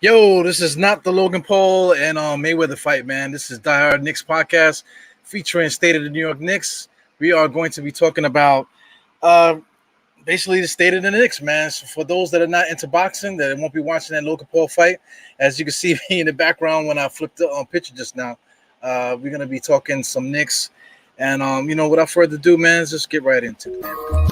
Yo, this is not the Logan Paul and Mayweather fight, man. This is Diehard Knicks podcast featuring State of the New York Knicks. We are going to be talking about uh, basically the state of the Knicks, man. So for those that are not into boxing, that won't be watching that Logan Paul fight, as you can see me in the background when I flipped the picture just now, we're going to be talking some Knicks. And, without further ado, man, let's just get right into it, man.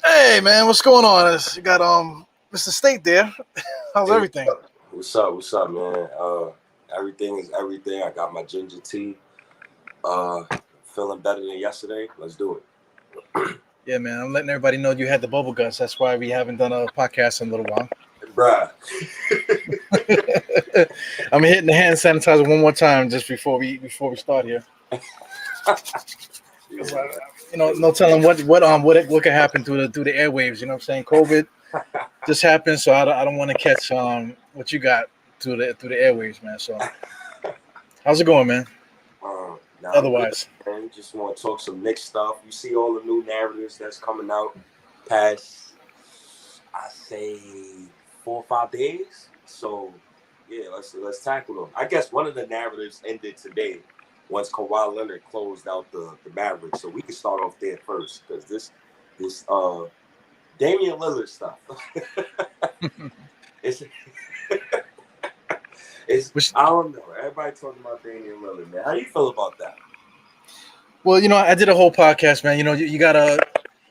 Hey, man, what's going on? You got Mr. State there. How's Hey, everything? what's up? What's up, man? Everything is everything. I got my ginger tea. Feeling better than yesterday. Let's do it. Yeah, man, I'm letting everybody know you had the bubble guts. That's why we haven't done a podcast in a little while. Bruh. I'm hitting the hand sanitizer one more time just before we start here. No telling what could happen through the airwaves. You know what I'm saying? COVID just happened, so I don't want to catch what you got through the airwaves, man. So how's it going, man? Otherwise, man, just want to talk some Knicks stuff. You see all the new narratives that's coming out past, I say, 4 or 5 days. So yeah, let's tackle them. I guess one of the narratives ended today once Kawhi Leonard closed out the Mavericks. So we can start off there first because this Damian Lillard stuff. It's I don't know. Everybody talking about Damian Lillard, man. How you feel about that? Well, I did a whole podcast, man. You gotta,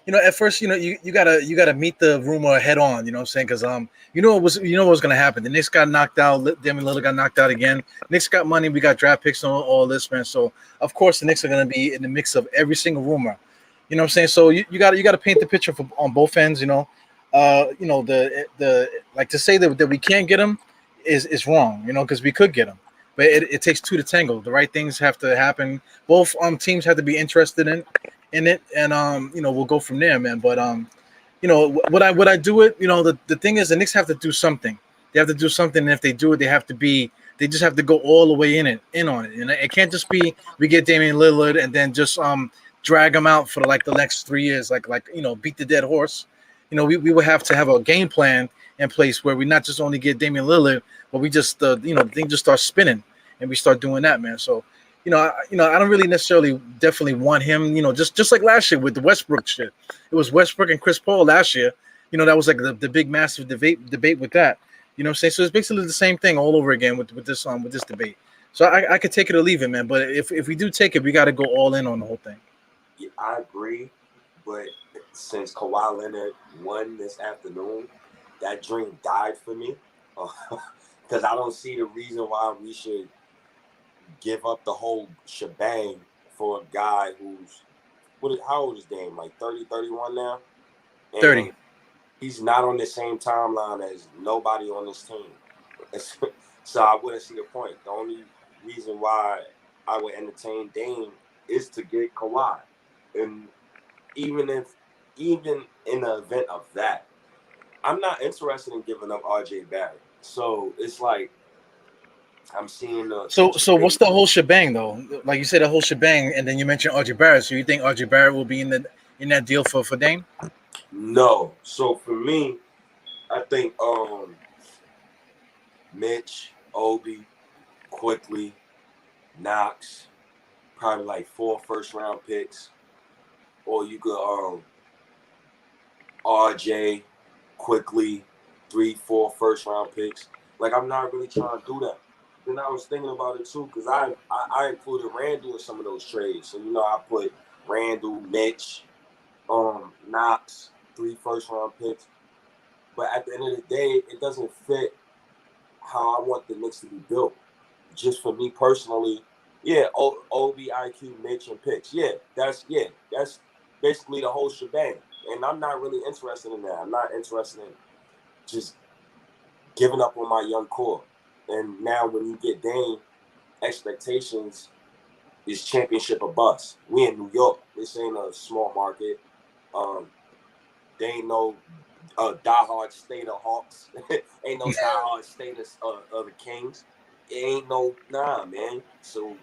at first, you gotta meet the rumor head on. You know what I'm saying? Because what was gonna happen. The Knicks got knocked out. Damian Lillard got knocked out again. Knicks got money. We got draft picks and all this, man. So of course the Knicks are gonna be in the mix of every single rumor. You know what I'm saying? So you gotta paint the picture on both ends. The like to say that we can't get him is wrong. Because we could get him. But it takes two to tango. The right things have to happen. Both teams have to be interested in it, and we'll go from there, man. But would I do it? The thing is, the Knicks have to do something. They have to do something, and if they do it, they just have to go all the way in on it. And it can't just be we get Damian Lillard and then just drag him out for the next 3 years, beat the dead horse. We would have to have a game plan in place where we not just only get Damian Lillard, but we just the thing just starts spinning and we start doing that, man. So I don't really necessarily definitely want him, just like last year with the Westbrook shit. It was Westbrook and Chris Paul last year. That was like the big massive debate with that. You know what I'm saying? So it's basically the same thing all over again with this debate. So I could take it or leave it, man. But if we do take it, we got to go all in on the whole thing. Yeah, I agree, but since Kawhi Leonard won this afternoon, that dream died for me because I don't see the reason why we should give up the whole shebang for a guy who's how old is Dame? Like 30, 31 now? And 30. He's not on the same timeline as nobody on this team. So I wouldn't see the point. The only reason why I would entertain Dame is to get Kawhi. And even in the event of that, I'm not interested in giving up RJ Barrett. So it's like I'm seeing the. So what's the whole shebang though? Like you said, the whole shebang, and then you mentioned RJ Barrett. So you think RJ Barrett will be in that deal for Dame? No. So for me, I think Mitch, Obi, Quickly, Knox, probably like 4 first-round picks, or you could RJ, Quickly, 3-4 first-round picks. Like I'm not really trying to do that. Then I was thinking about it too because I included Randall in some of those trades. So I put Randall, Mitch, Knox, 3 first-round picks. But at the end of the day, it doesn't fit how I want the Knicks to be built. Just for me personally, yeah, Obi, IQ, Mitch, and picks. Yeah, that's basically the whole shebang. And I'm not really interested in that. I'm not interested in just giving up on my young core. And now when you get Dame, expectations is championship or bust. We in New York. This ain't a small market. They ain't no diehard state of Hawks. Ain't no diehard state of the Kings. It ain't no, man. So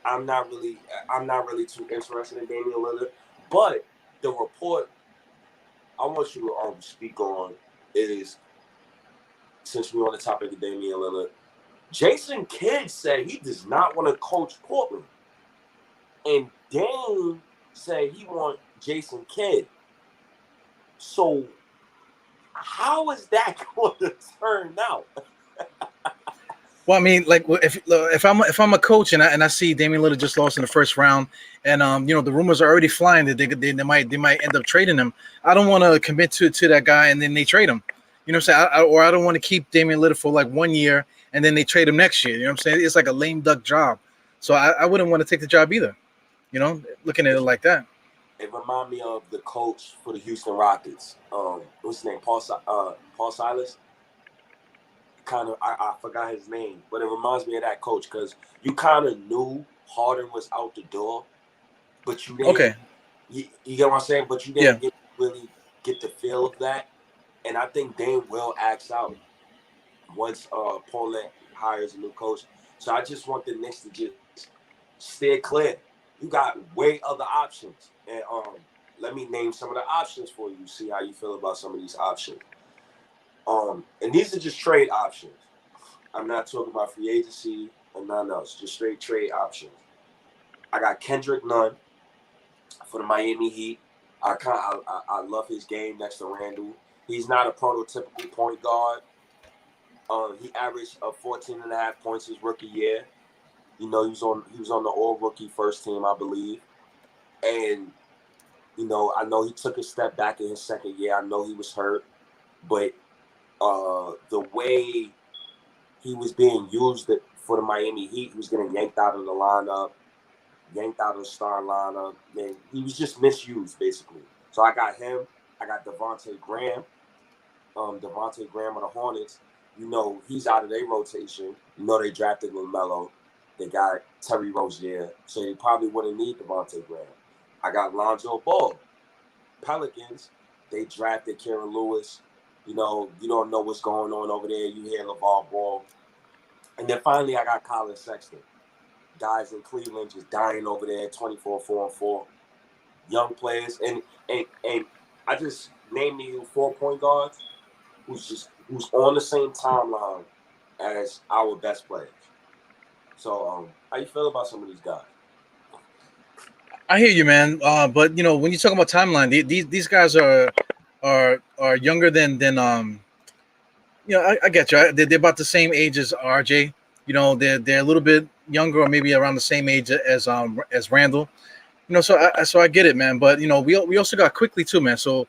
I'm not really too interested in Damian Lillard. But the report I want you to speak on is, since we're on the topic of Damian Lillard, Jason Kidd said he does not want to coach Portland. And Dame said he wants Jason Kidd. So how is that going to turn out? Well, I mean, like if I'm a coach and I see Damian Lillard just lost in the first round, and the rumors are already flying that they might end up trading him. I don't want to commit to that guy and then they trade him. You know what I'm saying? I don't want to keep Damian Lillard for like 1 year and then they trade him next year. You know what I'm saying? It's like a lame duck job. So I wouldn't want to take the job either. You know, looking at it like that. It reminds me of the coach for the Houston Rockets. What's his name? Paul Silas. Kind of, I forgot his name, but it reminds me of that coach because you kind of knew Harden was out the door, but you didn't. Okay. You get what I'm saying? But you didn't really get the feel of that. And I think Dame will axe out once Portland hires a new coach. So I just want the Knicks to just steer clear. You got way other options. And let me name some of the options for you. See how you feel about some of these options. And these are just trade options. I'm not talking about free agency or nothing else. Just straight trade options. I got Kendrick Nunn for the Miami Heat. I love his game next to Randall. He's not a prototypical point guard. He averaged 14.5 points his rookie year. You know, he was on the all-rookie first team, I believe. And, you know, I know he took a step back in his second year. I know he was hurt. But the way he was being used for the Miami Heat, he was getting yanked out of the lineup, yanked out of the star lineup. And he was just misused, basically. So I got him. I got Devontae Graham. Devontae Graham of the Hornets. You know, he's out of their rotation. You know, they drafted LaMelo. They got Terry Rozier. So they probably wouldn't need Devontae Graham. I got Lonzo Ball. Pelicans, they drafted Kieran Lewis. You know, you don't know what's going on over there. You hear LeVar Ball. And then finally, I got Colin Sexton. Guys in Cleveland just dying over there, 24, 4-4. Young players. And I just named you 4 point guards who's on the same timeline as our best players. So, how you feel about some of these guys? I hear you, man. But you know, when you talk about timeline, these guys are younger than you know. I get you. They're about the same age as RJ. You know, they're a little bit younger, or maybe around the same age as Randall. You know, so I get it, man. But you know, we also got Quickly too, man. So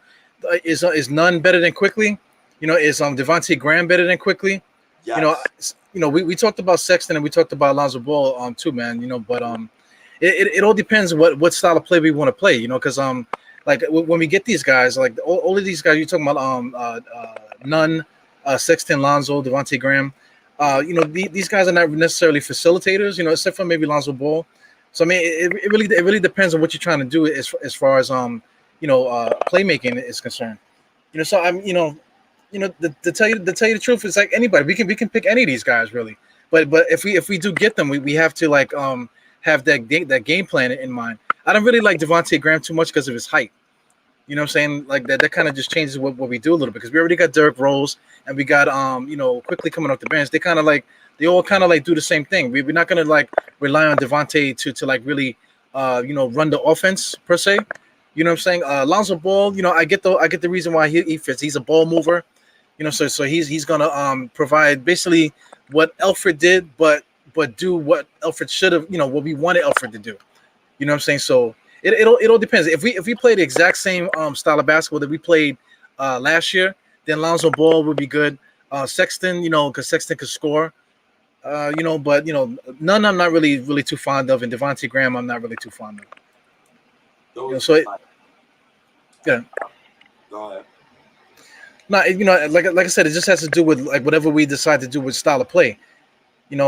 is Nunn better than Quickly? You know, is Devontae Graham better than Quickly? Yes. You know, we talked about Sexton and we talked about Lonzo Ball too, man. You know, but it all depends what style of play we want to play. You know, because like when we get these guys, like all of these guys, you're talking about Nunn, Sexton, Lonzo, Devontae Graham. You know, these guys are not necessarily facilitators. You know, except for maybe Lonzo Ball. So I mean, it really depends on what you're trying to do as far as playmaking is concerned. You know, so I'm to tell you the truth, it's like anybody we can pick any of these guys really. But if we do get them, we have to like have that game plan in mind. I don't really like Devontae Graham too much because of his height. You know what I'm saying? Like that kind of just changes what we do a little bit because we already got Derrick Rose and we got Quickly coming off the bench. They all kind of like do the same thing. We're not gonna like rely on Devontae to like really run the offense per se. You know what I'm saying? Lonzo Ball, you know, I get the reason why he fits. He's a ball mover. You know, so he's gonna provide basically what Elfrid did, but do what Elfrid should have, what we wanted Elfrid to do. You know what I'm saying? So it all depends. If we play the exact same style of basketball that we played last year, then Lonzo Ball would be good. Sexton, because Sexton could score. But None I'm not really too fond of, and Devontae Graham I'm not really too fond of. Yeah. Go ahead. No, like I said, it just has to do with like whatever we decide to do with style of play. When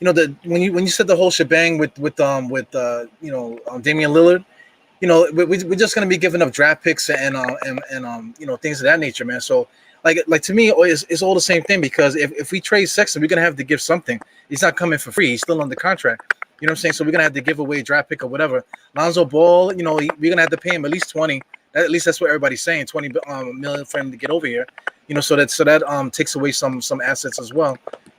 you said the whole shebang with Damian Lillard, we're just gonna be giving up draft picks and things of that nature, man. So like to me, it's all the same thing because if we trade Sexton, we're gonna have to give something. He's not coming for free. He's still under contract. You know what I'm saying? So we're gonna have to give away a draft pick or whatever. Lonzo Ball, you know, we're gonna have to pay him at least 20. At least that's what everybody's saying, 20 million for him to get over here. You know, so that takes away some assets as well.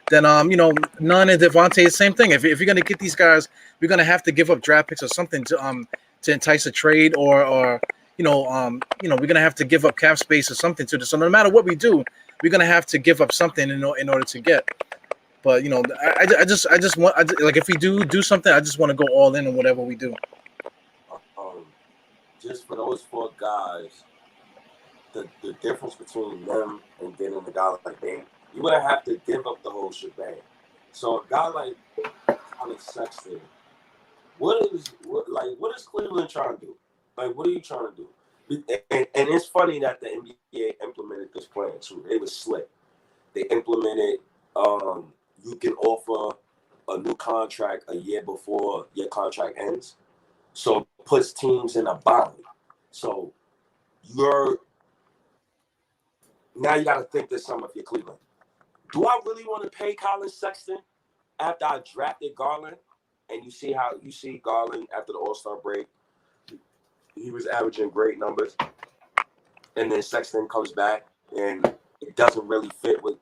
Then you know, Nunn and Devontae, same thing. If you're gonna get these guys, we're gonna have to give up draft picks or something to entice a trade or you know, we're gonna have to give up cap space or something to this. So no matter what we do, we're gonna have to give up something in order to get. But you know, I just want like if we do something, I just want to go all in on whatever we do. Just for those 4 guys, the difference between them and getting a guy like Dame, you're gonna have to give up the whole shebang. So a guy like Alex Sexton, what is Cleveland trying to do? Like, what are you trying to do? And it's funny that the NBA implemented this plan too. It was slick. They implemented you can offer a new contract a year before your contract ends. So it puts teams in a bind. So now you got to think this some if you're Cleveland. Do I really want to pay Colin Sexton after I drafted Garland? And you see Garland after the All-Star break, he was averaging great numbers. And then Sexton comes back and it doesn't really fit with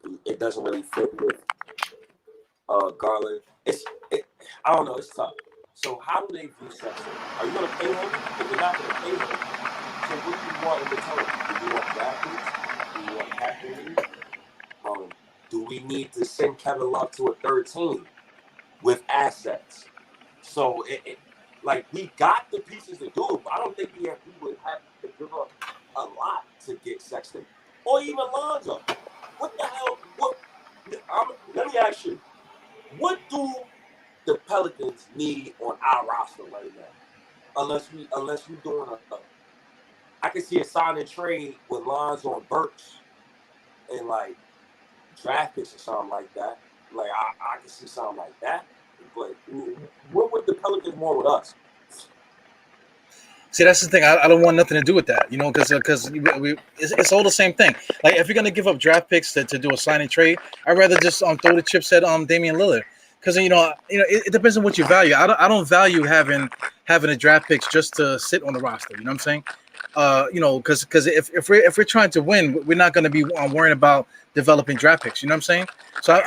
Garland. I don't know, it's tough. So how do they view Sexton? Are you going to pay him? If you're not going to pay him, so what do you want in return? Do you want draft picks? Do you want cap? Do we need to send Kevin Love to a third team with assets? So like we got the pieces to do it, but I don't think we would have to give up a lot to get Sexton or even Lonzo. What the hell? Let me ask you, what do the Pelicans need on our roster right now? Unless we're doing I can see a sign and trade with Lonzo and Burks and like draft picks or something like that. Like I can see something like that. But what would the Pelicans want with us? See, that's the thing. I don't want nothing to do with that, you know, because it's all the same thing. Like if you're gonna give up draft picks to do a sign and trade, I'd rather just throw the chips at Damian Lillard. Because you know it depends on what you value. I don't value having a draft picks just to sit on the roster. You know what I'm saying? You know, because if we're trying to win, we're not going to be worrying about developing draft picks. You know what I'm saying? So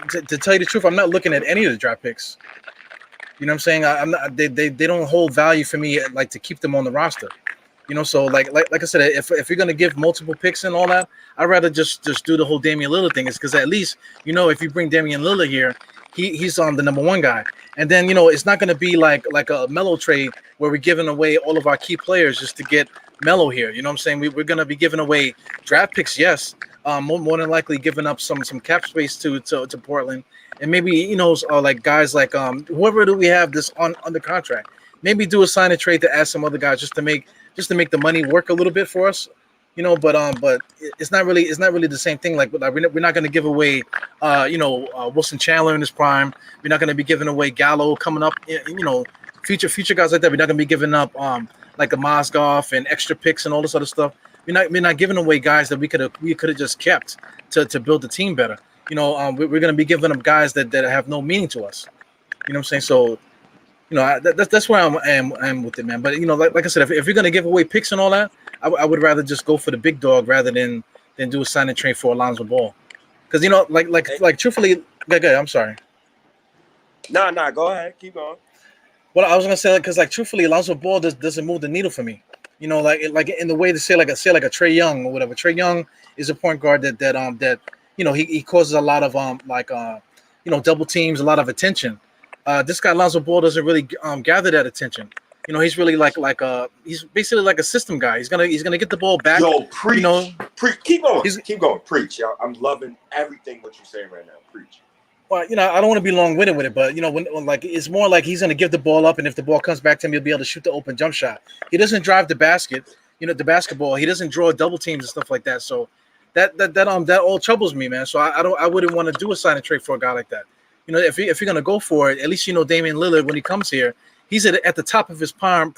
to tell you the truth, I'm not looking at any of the draft picks. You know what I'm saying? I'm not. They don't hold value for me like to keep them on the roster. You know, so like I said, if you're gonna give multiple picks and all that, I'd rather just do the whole Damian Lillard thing. Is because at least you know if you bring Damian Lillard here, he's the number 1 guy, and then you know it's not gonna be like a Melo trade where we're giving away all of our key players just to get Melo here. You know what I'm saying? We're gonna be giving away draft picks, yes, more than likely giving up some cap space to Portland, and maybe you know like guys like whoever do we have this under contract, maybe do a sign and trade to add some other guys just to make the money work a little bit for us, you know. But it's not really the same thing. Like we're not going to give away, Wilson Chandler in his prime. We're not going to be giving away Gallo coming up. You know, future guys like that. We're not going to be giving up like a Mozgov and extra picks and all this other stuff. We're not giving away guys that we could have just kept to build the team better. You know, we're going to be giving up guys that have no meaning to us. You know what I'm saying? So. You know, that's where I am with it, man. But you know, like I said, if you're gonna give away picks and all that, I would rather just go for the big dog rather than do a sign and trade for Alonzo Ball. Because you know, like truthfully, I'm sorry. Nah, go ahead, keep going. Well, I was gonna say because like truthfully, Alonzo Ball doesn't move the needle for me. You know, like in the way to say like a Trae Young or whatever. Trae Young is a point guard that you know he causes a lot of double teams, a lot of attention. This guy Lonzo Ball doesn't really gather that attention. You know, he's really he's basically like a system guy. He's gonna get the ball back. Yo, preach. You know, preach. Keep going. Preach. Yo, I'm loving everything what you're saying right now. Preach. Well, you know, I don't want to be long-winded with it, but you know, when like it's more like he's gonna give the ball up, and if the ball comes back to him, he'll be able to shoot the open jump shot. He doesn't drive the basket. You know, the basketball. He doesn't draw double teams and stuff like that. So that all troubles me, man. So I wouldn't want to do a sign and trade for a guy like that. You know, if you're gonna go for it, at least you know Damian Lillard when he comes here, he's at the top of his prime.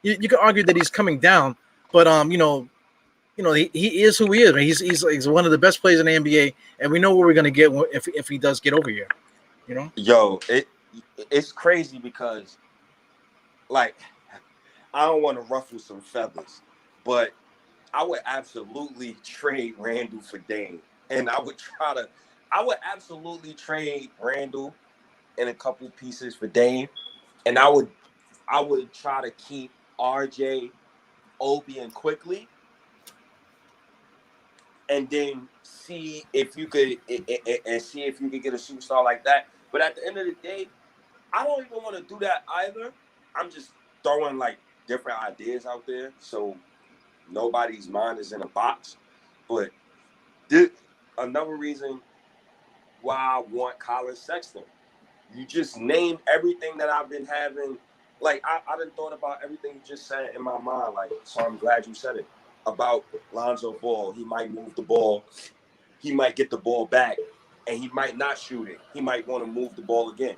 You could argue that he's coming down, but you know he is who he is. Man. He's one of the best players in the NBA, and we know what we're gonna get if he does get over here. You know. Yo, it's crazy because, like, I don't want to ruffle some feathers, but I would absolutely trade Randall for Dame. And I would absolutely trade Randall and a couple pieces for Dame. And I would try to keep RJ, Obi, and Quickly, and then see if you could and see if you could get a superstar like that. But at the end of the day, I don't even want to do that either. I'm just throwing like different ideas out there, so nobody's mind is in a box. But another reason why I want Colin Sexton. You just named everything that I've been having. Like, I done thought about everything you just said in my mind. Like, so I'm glad you said it. About Lonzo Ball. He might move the ball. He might get the ball back. And he might not shoot it. He might want to move the ball again.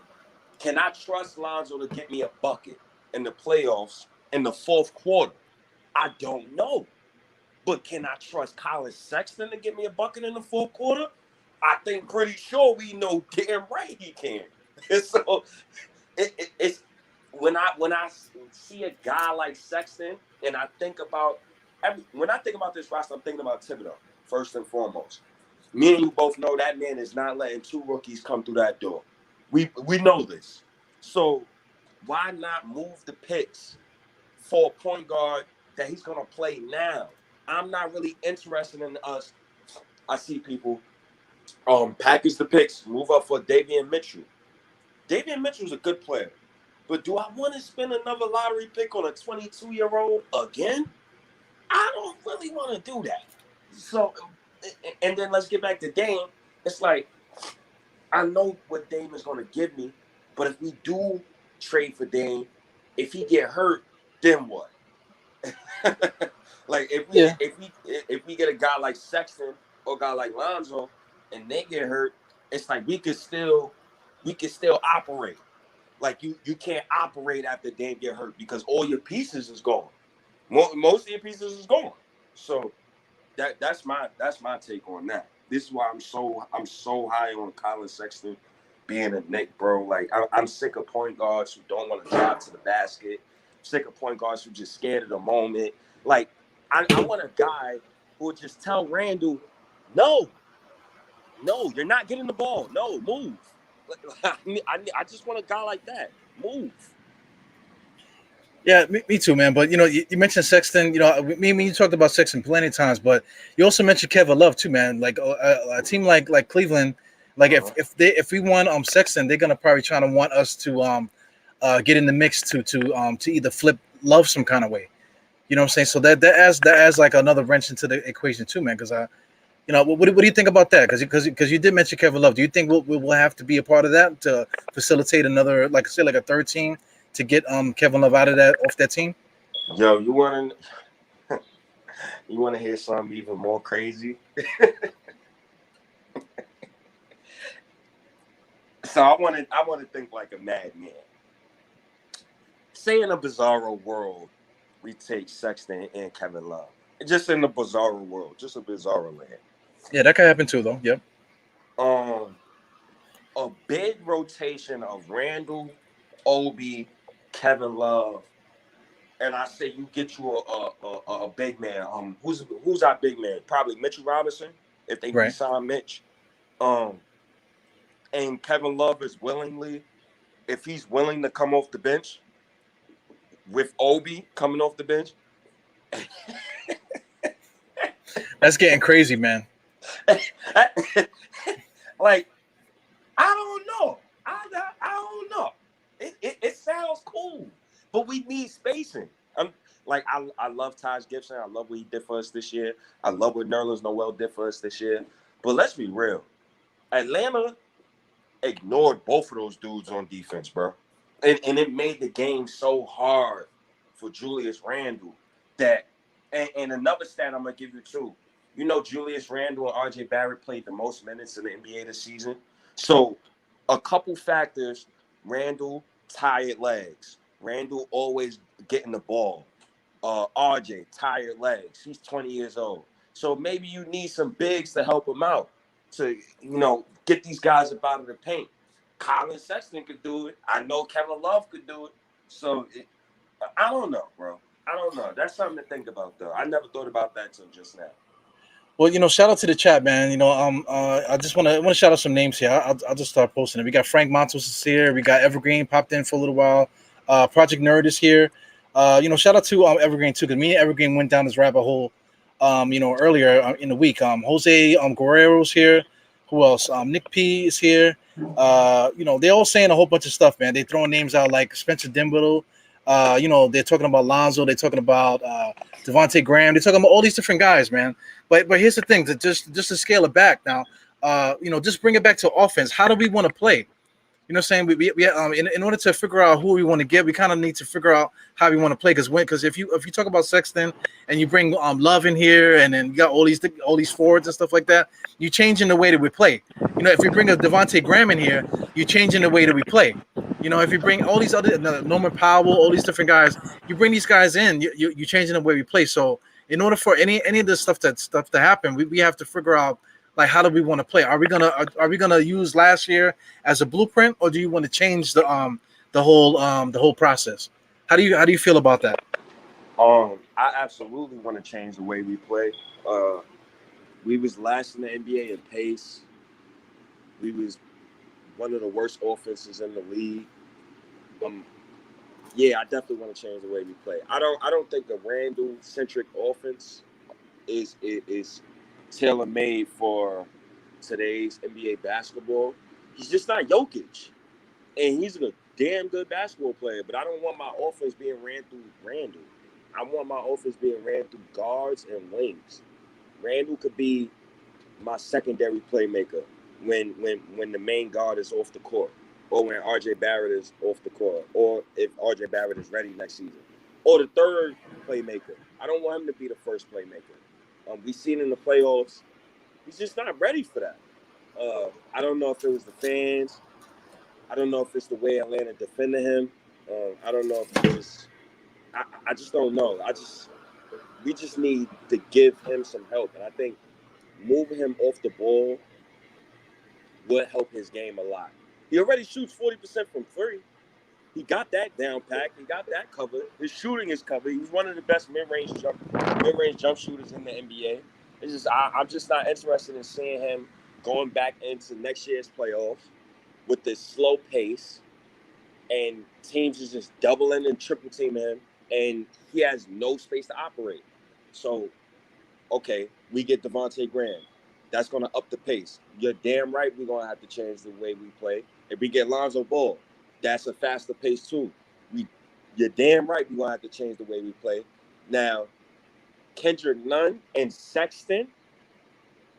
Can I trust Lonzo to get me a bucket in the playoffs in the fourth quarter? I don't know. But can I trust Colin Sexton to get me a bucket in the fourth quarter? I think pretty sure we know damn right he can. So it's when I see a guy like Sexton and I think about when I think about this roster, I'm thinking about Thibodeau first and foremost. Me and you both know that man is not letting two rookies come through that door. We know this. So why not move the picks for a point guard that he's gonna play now? I'm not really interested in us. I see people package the picks, move up for Damian Mitchell. Damian Mitchell's a good player. But do I want to spend another lottery pick on a 22-year-old again? I don't really want to do that. So, and then let's get back to Dame. It's like, I know what Dame is going to give me, but if we do trade for Dame, if he get hurt, then what? Like if we get a guy like Sexton or a guy like Lonzo and they get hurt, it's like we could still operate. Like you can't operate after Dame get hurt because all your pieces is gone. Most of your pieces is gone. So that's my take on that. This is why I'm so high on Colin Sexton being a Knick, bro. Like I'm sick of point guards who don't want to drive to the basket. I'm sick of point guards who just scared of the moment. Like I want a guy who would just tell Randall, no, you're not getting the ball. No, move. I just want a guy like that. Move. Yeah, me too, man. But you mentioned Sexton. Me and you talked about Sexton plenty of times, but you also mentioned Kevin Love too, man. Like a team like Cleveland, like if we want Sexton, they're gonna probably try to want us to get in the mix to either flip Love some kind of way. You know what I'm saying? So that adds like another wrench into the equation too, man. Because what do you think about that? Because you did mention Kevin Love. Do you think we'll have to be a part of that to facilitate another, like say, like a third team to get Kevin Love off that team? Yo, you want to hear something even more crazy? So I want to think like a madman. Say in a bizarro world, we take Sexton and Kevin Love. Just in the bizarro world, just a bizarro land. Yeah, that could happen too, though. Yep. A big rotation of Randall, Obi, Kevin Love, and I say you get you a big man. Who's our big man? Probably Mitchell Robinson if they re-sign Mitch. And Kevin Love is if he's willing to come off the bench with Obi coming off the bench. That's getting crazy, man. Like, I don't know. I don't know. It sounds cool, but we need spacing. I love Taj Gibson. I love what he did for us this year. I love what Nerlens Noel did for us this year. But let's be real. Atlanta ignored both of those dudes on defense, bro. And it made the game so hard for Julius Randle that and another stat I'm going to give you too. Julius Randle and RJ Barrett played the most minutes in the NBA this season. So a couple factors, Randle, tired legs. Randle always getting the ball. RJ, tired legs. He's 20 years old. So maybe you need some bigs to help him out to, get these guys up out of the paint. Colin Sexton could do it. I know Kevin Love could do it. So I don't know, bro. I don't know. That's something to think about, though. I never thought about that till just now. Well, shout out to the chat, man. I just want to shout out some names here. I'll just start posting it. We got Frank Montos is here. We got Evergreen popped in for a little while. Project Nerd is here. Shout out to Evergreen too, because me and Evergreen went down this rabbit hole, earlier in the week. Jose Guerrero's here. Who else? Nick P is here. They're all saying a whole bunch of stuff, man. They throwing names out like Spencer Dinwiddie. They're talking about Lonzo. They're talking about Devontae Graham. They're talking about all these different guys, man. But here's the thing: just to scale it back now, just bring it back to offense. How do we want to play? You know what I'm saying? In order to figure out who we want to get, we kind of need to figure out how we want to play. Because if you talk about Sexton and you bring Love in here, and then you got all these forwards and stuff like that, you changing the way that we play. If you bring a Devontae Graham in here, you're changing the way that we play. If you bring all these other Norman Powell, all these different guys, you bring these guys in, you're changing the way we play. So in order for any of this stuff to happen, we have to figure out, like, how do we want to play? Are we gonna use last year as a blueprint, or do you want to change the whole process? How do you feel about that? I absolutely want to change the way we play. We was last in the NBA in pace. We was one of the worst offenses in the league. Yeah, I definitely want to change the way we play. I don't think a Randle-centric offense is tailor-made for today's NBA basketball. He's just not Jokic. And he's a damn good basketball player, but I don't want my offense being ran through Randle. I want my offense being ran through guards and wings. Randle could be my secondary playmaker when the main guard is off the court, or when RJ Barrett is off the court, or if RJ Barrett is ready next season, or the third playmaker. I don't want him to be the first playmaker. We've seen in the playoffs, he's just not ready for that. I don't know if it was the fans. I don't know if it's the way Atlanta defended him. I don't know if it was. I just don't know. We just need to give him some help, and I think moving him off the ball would help his game a lot. He already shoots 40% from three. He got that down packed. He got that covered. His shooting is covered. He was one of the best mid-range jump shooters in the NBA. It's just I'm just not interested in seeing him going back into next year's playoffs with this slow pace, and teams is just doubling and triple teaming him, and he has no space to operate. So, okay, we get Devontae Graham. That's going to up the pace. You're damn right we're going to have to change the way we play. If we get Lonzo Ball, that's a faster pace too. You're damn right we're going to have to change the way we play. Now, Kendrick Nunn and Sexton,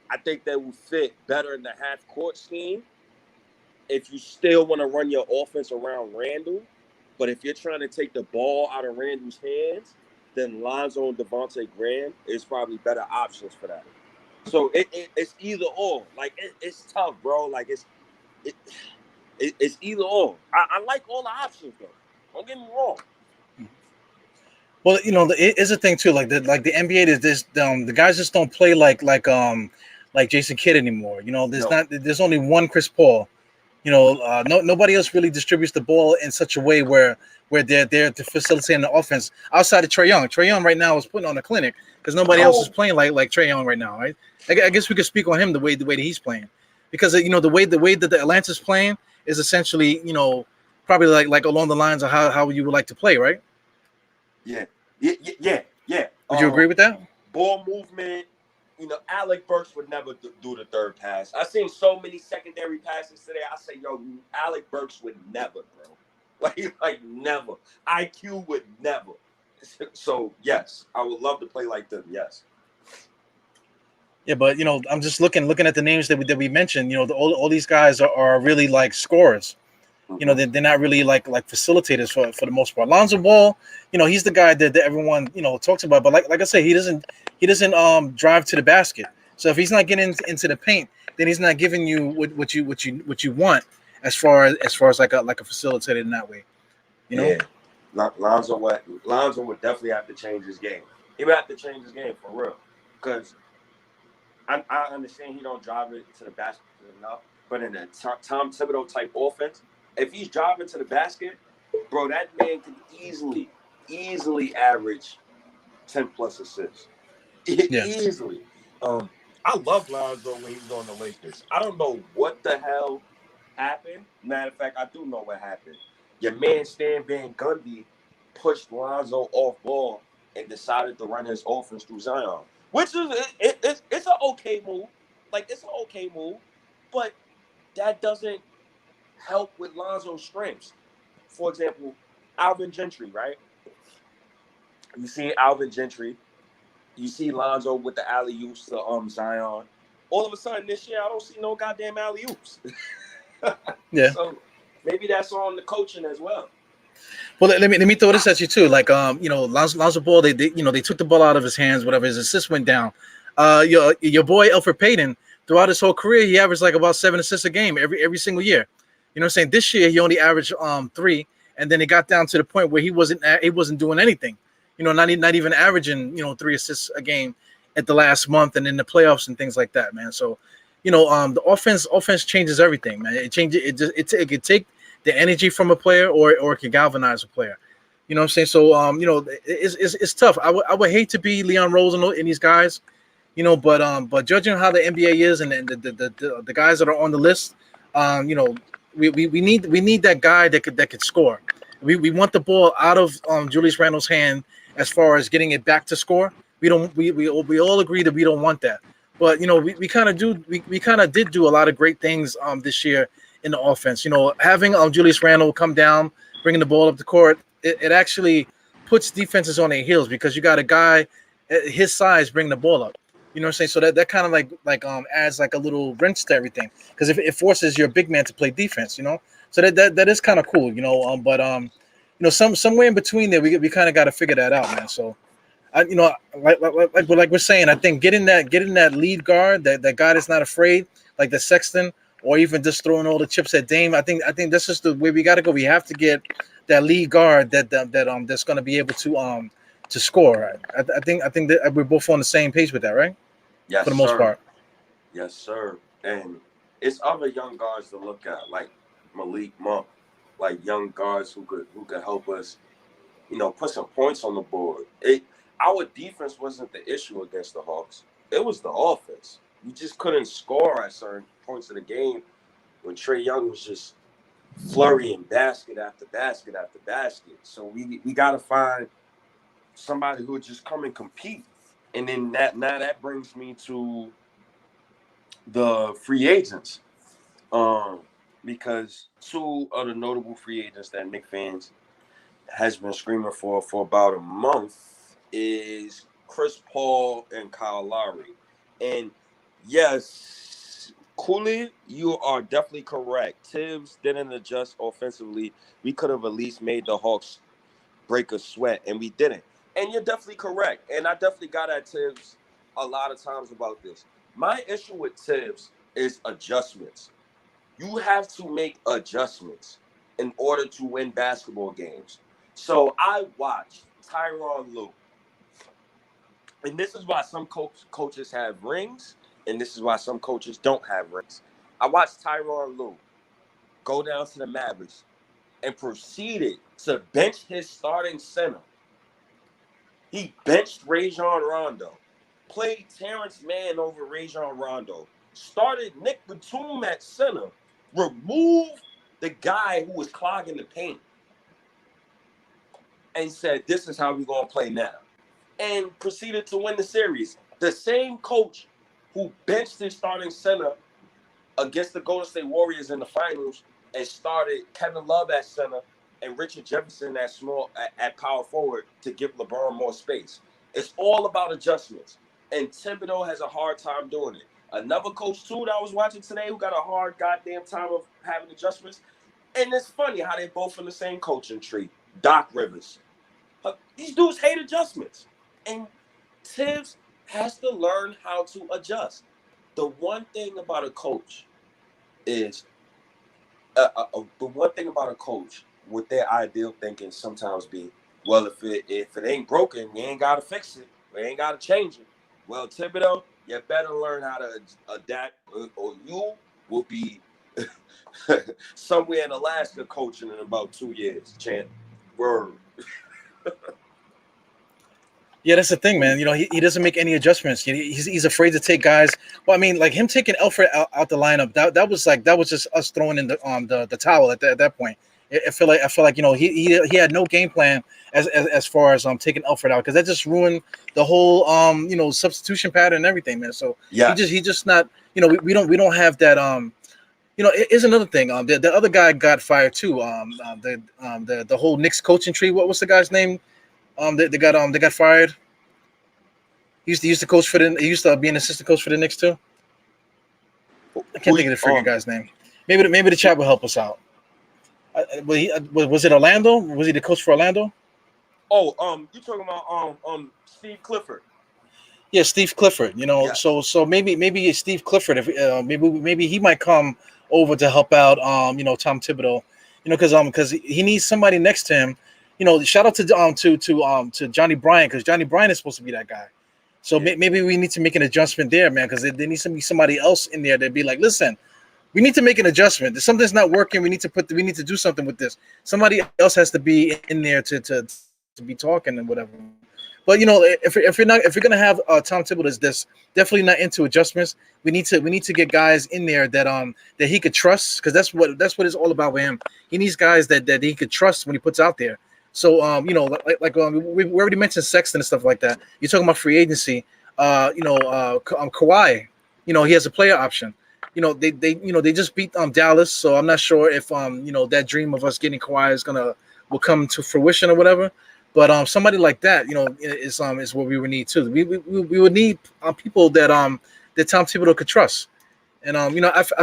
I think they will fit better in the half-court scheme if you still want to run your offense around Randle. But if you're trying to take the ball out of Randle's hands, then Lonzo and Devontae Graham is probably better options for that. So it's either or. Like, it's tough, bro. Like, it's either or. I like all the options, though. Don't get me wrong. Well, it is a thing too. Like the NBA is this. The guys just don't play like Jason Kidd anymore. There's only one Chris Paul. Nobody else really distributes the ball in such a way where they're there to facilitate the offense outside of Trae Young. Trae Young right now is putting on a clinic because nobody else is playing like Trae Young right now, right? I guess we could speak on him the way that he's playing, because the way that the Atlanta's playing is essentially probably like along the lines of how you would like to play, right? Yeah. Would you agree with that? Ball movement. Alec Burks would never do the third pass. I've seen so many secondary passes today. I say, Alec Burks would never, bro. Like never. IQ would never. So, yes, I would love to play like them, yes. Yeah, but, I'm just looking at the names that we mentioned. All these guys are really like scorers. They're not really like facilitators for the most part. Lonzo Ball, he's the guy that everyone talks about. But like I say, he doesn't drive to the basket. So if he's not getting into the paint, then he's not giving you what you want as far as like a facilitator in that way. Yeah, Lonzo would definitely have to change his game. He would have to change his game for real, because I understand he don't drive it to the basket enough. but in a Tom Thibodeau type offense, if he's driving to the basket, bro, that man could easily average 10 plus assists. Yeah. Easily. I love Lonzo when he was on the Lakers. I don't know what the hell happened. Matter of fact, I do know what happened. Your man Stan Van Gundy pushed Lonzo off ball and decided to run his offense through Zion, which is it's an okay move. Like, it's an okay move, but that doesn't help with Lonzo's strengths. For example, Alvin Gentry, right? You see Alvin Gentry. You see Lonzo with the alley-oops to Zion. All of a sudden this year, I don't see no goddamn alley-oops. Yeah. So maybe that's on the coaching as well. Well, let me throw this at you too. Like, Lonzo Ball, they took the ball out of his hands. Whatever, his assist went down. Your boy Elfrid Payton, throughout his whole career, he averaged like about 7 assists a game every single year. You know what I'm saying? This year he only averaged 3, and then it got down to the point where he wasn't doing anything. You know, not even averaging 3 assists a game at the last month and in the playoffs and things like that, man. So, the offense changes everything, man. It changes. It could take the energy from a player, or it can galvanize a player. You know what I'm saying? So, it's tough. I would hate to be Leon Rose and these guys, but judging how the NBA is and the guys that are on the list, we need that guy that could score. We want the ball out of Julius Randle's hand as far as getting it back to score. We all agree that we don't want that. But we kind of do. We kind of did do a lot of great things this year in the offense. Having Julius Randle come down, bringing the ball up the court, it actually puts defenses on their heels because you got a guy at his size bringing the ball up. You know what I'm saying? So that kind of like adds like a little wrench to everything because if it forces your big man to play defense, so that is kind of cool, somewhere in between there we kind of got to figure that out, man. So like we're saying, I think getting that lead guard, that guy that's not afraid, like the Sexton, or even just throwing all the chips at Dame. I think that's just the way we got to go. We have to get that lead guard that's going to be able to score. I think that we're both on the same page with that, right? Yes, for the most part. Yes, sir. And it's other young guards to look at, like Malik Monk, like young guards who could help us, put some points on the board. Our defense wasn't the issue against the Hawks. It was the offense. We just couldn't score at certain points of the game when Trae Young was just flurrying basket after basket after basket. So we got to find somebody who would just come and compete. And then that brings me to the free agents, because 2 of the notable free agents that Knicks fans has been screaming for about a month is Chris Paul and Kyle Lowry. And yes, Cooley, you are definitely correct. Tibbs didn't adjust offensively. We could have at least made the Hawks break a sweat, and we didn't. And you're definitely correct. And I definitely got at Tibbs a lot of times about this. My issue with Tibbs is adjustments. You have to make adjustments in order to win basketball games. So I watched Tyronn Lue. And this is why some coaches have rings, and this is why some coaches don't have rings. I watched Tyronn Lue go down to the Mavericks and proceeded to bench his starting center. He benched Rajon Rondo, played Terrence Mann over Rajon Rondo, started Nick Batum at center, removed the guy who was clogging the paint, and said, this is how we're going to play now, and proceeded to win the series. The same coach who benched his starting center against the Golden State Warriors in the finals and started Kevin Love at center and Richard Jefferson at power forward to give LeBron more space. It's all about adjustments. And Thibodeau has a hard time doing it. Another coach, too, that I was watching today who got a hard goddamn time of having adjustments. And it's funny how they both in the same coaching tree. Doc Rivers. These dudes hate adjustments. And Tibbs has to learn how to adjust. The one thing about a coach is with their ideal thinking sometimes be, well, if it ain't broken, we ain't gotta fix it. We ain't gotta change it. Well, Thibodeau, you better learn how to adapt, or you will be somewhere in Alaska coaching in about 2 years. Chant. Word. Yeah, that's the thing, man. He doesn't make any adjustments. He's afraid to take guys. Well, I mean, like him taking Alfred out the lineup. That was just us throwing in the towel at that point. I feel like he had no game plan as far as taking Alfred out, because that just ruined the whole substitution pattern and everything, man. So yeah, he just not we don't have that it is another thing. The other guy got fired too. The whole Knicks coaching tree. What was the guy's name? They got fired. He used to coach for the. He used to be an assistant coach for the Knicks too. I can't think of the freaking guy's name. Maybe the chat will help us out. Was it Orlando? Was he the coach for Orlando? Oh, you talking about Steve Clifford? Yeah, Steve Clifford. Yeah. So maybe Steve Clifford. If maybe he might come over to help out. Tom Thibodeau. Because he needs somebody next to him. Shout out to Johnny Bryant, because Johnny Bryant is supposed to be that guy. So maybe we need to make an adjustment there, man, because there needs to be somebody else in there that be like, listen, we need to make an adjustment. If something's not working, we need to do something with this. Somebody else has to be in there to be talking and whatever. But if we're gonna have Tom Thibodeau that's definitely not into adjustments, we need to get guys in there that he could trust, because that's what it's all about with him. He needs guys that he could trust when he puts out there. So we already mentioned Sexton and stuff like that. You're talking about free agency. Kawhi, he has a player option. They just beat Dallas, so I'm not sure if that dream of us getting Kawhi will come to fruition or whatever. But somebody like that, is what we would need too. We would need people that Tom Thibodeau could trust. And I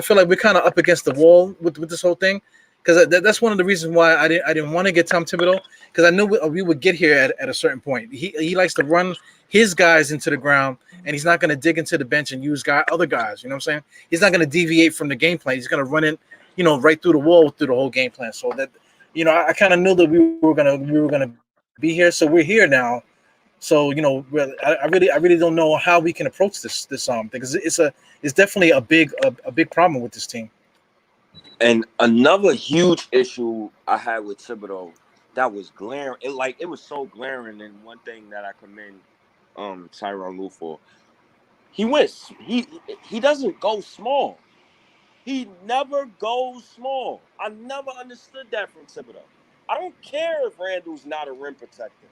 feel like we're kind of up against the wall with this whole thing, because that's one of the reasons why I didn't want to get Tom Thibodeau, because I knew we would get here at a certain point. He likes to run his guys into the ground, and he's not going to dig into the bench and use other guys. You know what I'm saying? He's not going to deviate from the game plan. He's going to run it, right through the wall through the whole game plan. So that, I kind of knew that we were gonna be here. So we're here now. So I really don't know how we can approach this thing, because it's definitely a big problem with this team. And another huge issue I had with Thibodeau that was glaring. It was so glaring. And one thing that I commend Tyronn Lue for, he doesn't go small. He never goes small. I never understood that from Thibodeau. I don't care if Randall's not a rim protector.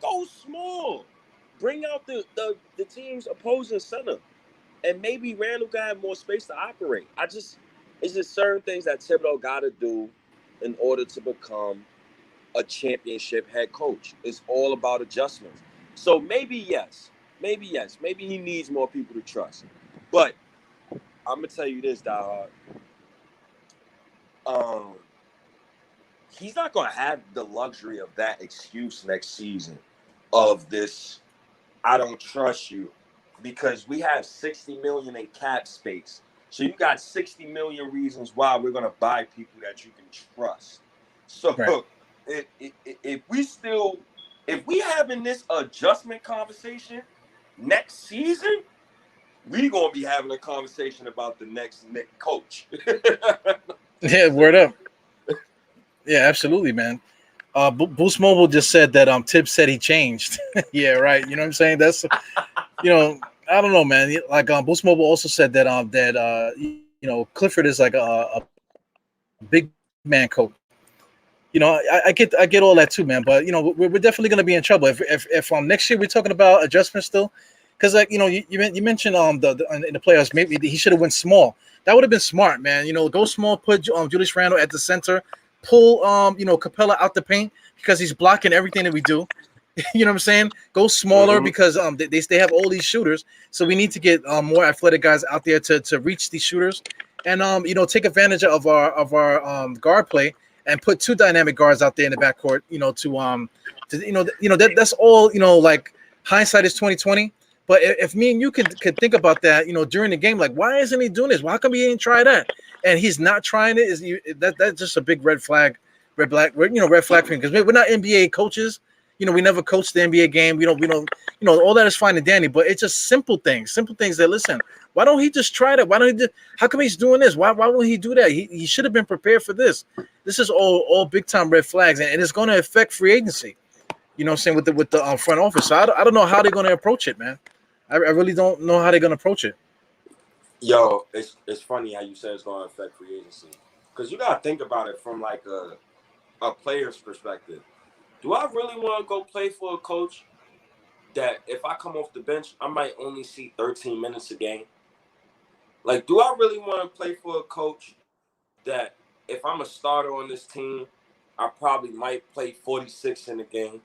Go small. Bring out the team's opposing center. And maybe Randall can have more space to operate. It's just certain things that Thibodeau got to do in order to become a championship head coach. It's all about adjustments. So maybe yes. Maybe he needs more people to trust. But I'm going to tell you this, Diehard. He's not going to have the luxury of that excuse next season of this, I don't trust you, because we have $60 million in cap space. So you got 60 million reasons why we're going to buy people that you can trust. So right. if we having this adjustment conversation next season, we're going to be having a conversation about the next Knicks coach. Yeah, word up. Yeah, absolutely, man. Boost Mobile just said that Tibbs said he changed. Yeah, right. You know what I'm saying? That's I don't know, man. Like Boost Mobile also said that Clifford is like a big man coach. I get all that too, man. But we're definitely gonna be in trouble if next year we're talking about adjustments still, because you mentioned in the playoffs maybe he should have went small. That would have been smart, man. Go small, put Julius Randle at the center, pull Capella out the paint because he's blocking everything that we do. You know what I'm saying? Go smaller because they have all these shooters. So we need to get more athletic guys out there to reach these shooters, and take advantage of our guard play and put two dynamic guards out there in the backcourt. That's all. Like hindsight is 20/20. But if me and you could think about that, during the game, like why isn't he doing this? Why come he ain't try that? And he's not trying it. That's just a big red flag for him, because we're not NBA coaches. we never coached the NBA game. We don't, all that is fine and dandy, but it's just simple things that, listen, why don't he just try that? Why don't he how come he's doing this? Why won't he do that? He should have been prepared for this. This is all big time red flags, and it's going to affect free agency. You know what I'm saying, with the front office. So I don't know how they're going to approach it, man. I really don't know how they're going to approach it. Yo, it's funny how you said it's going to affect free agency, because you got to think about it from like a player's perspective. Do I really want to go play for a coach that if I come off the bench, I might only see 13 minutes a game? Like, do I really want to play for a coach that if I'm a starter on this team, I probably might play 46 in a game?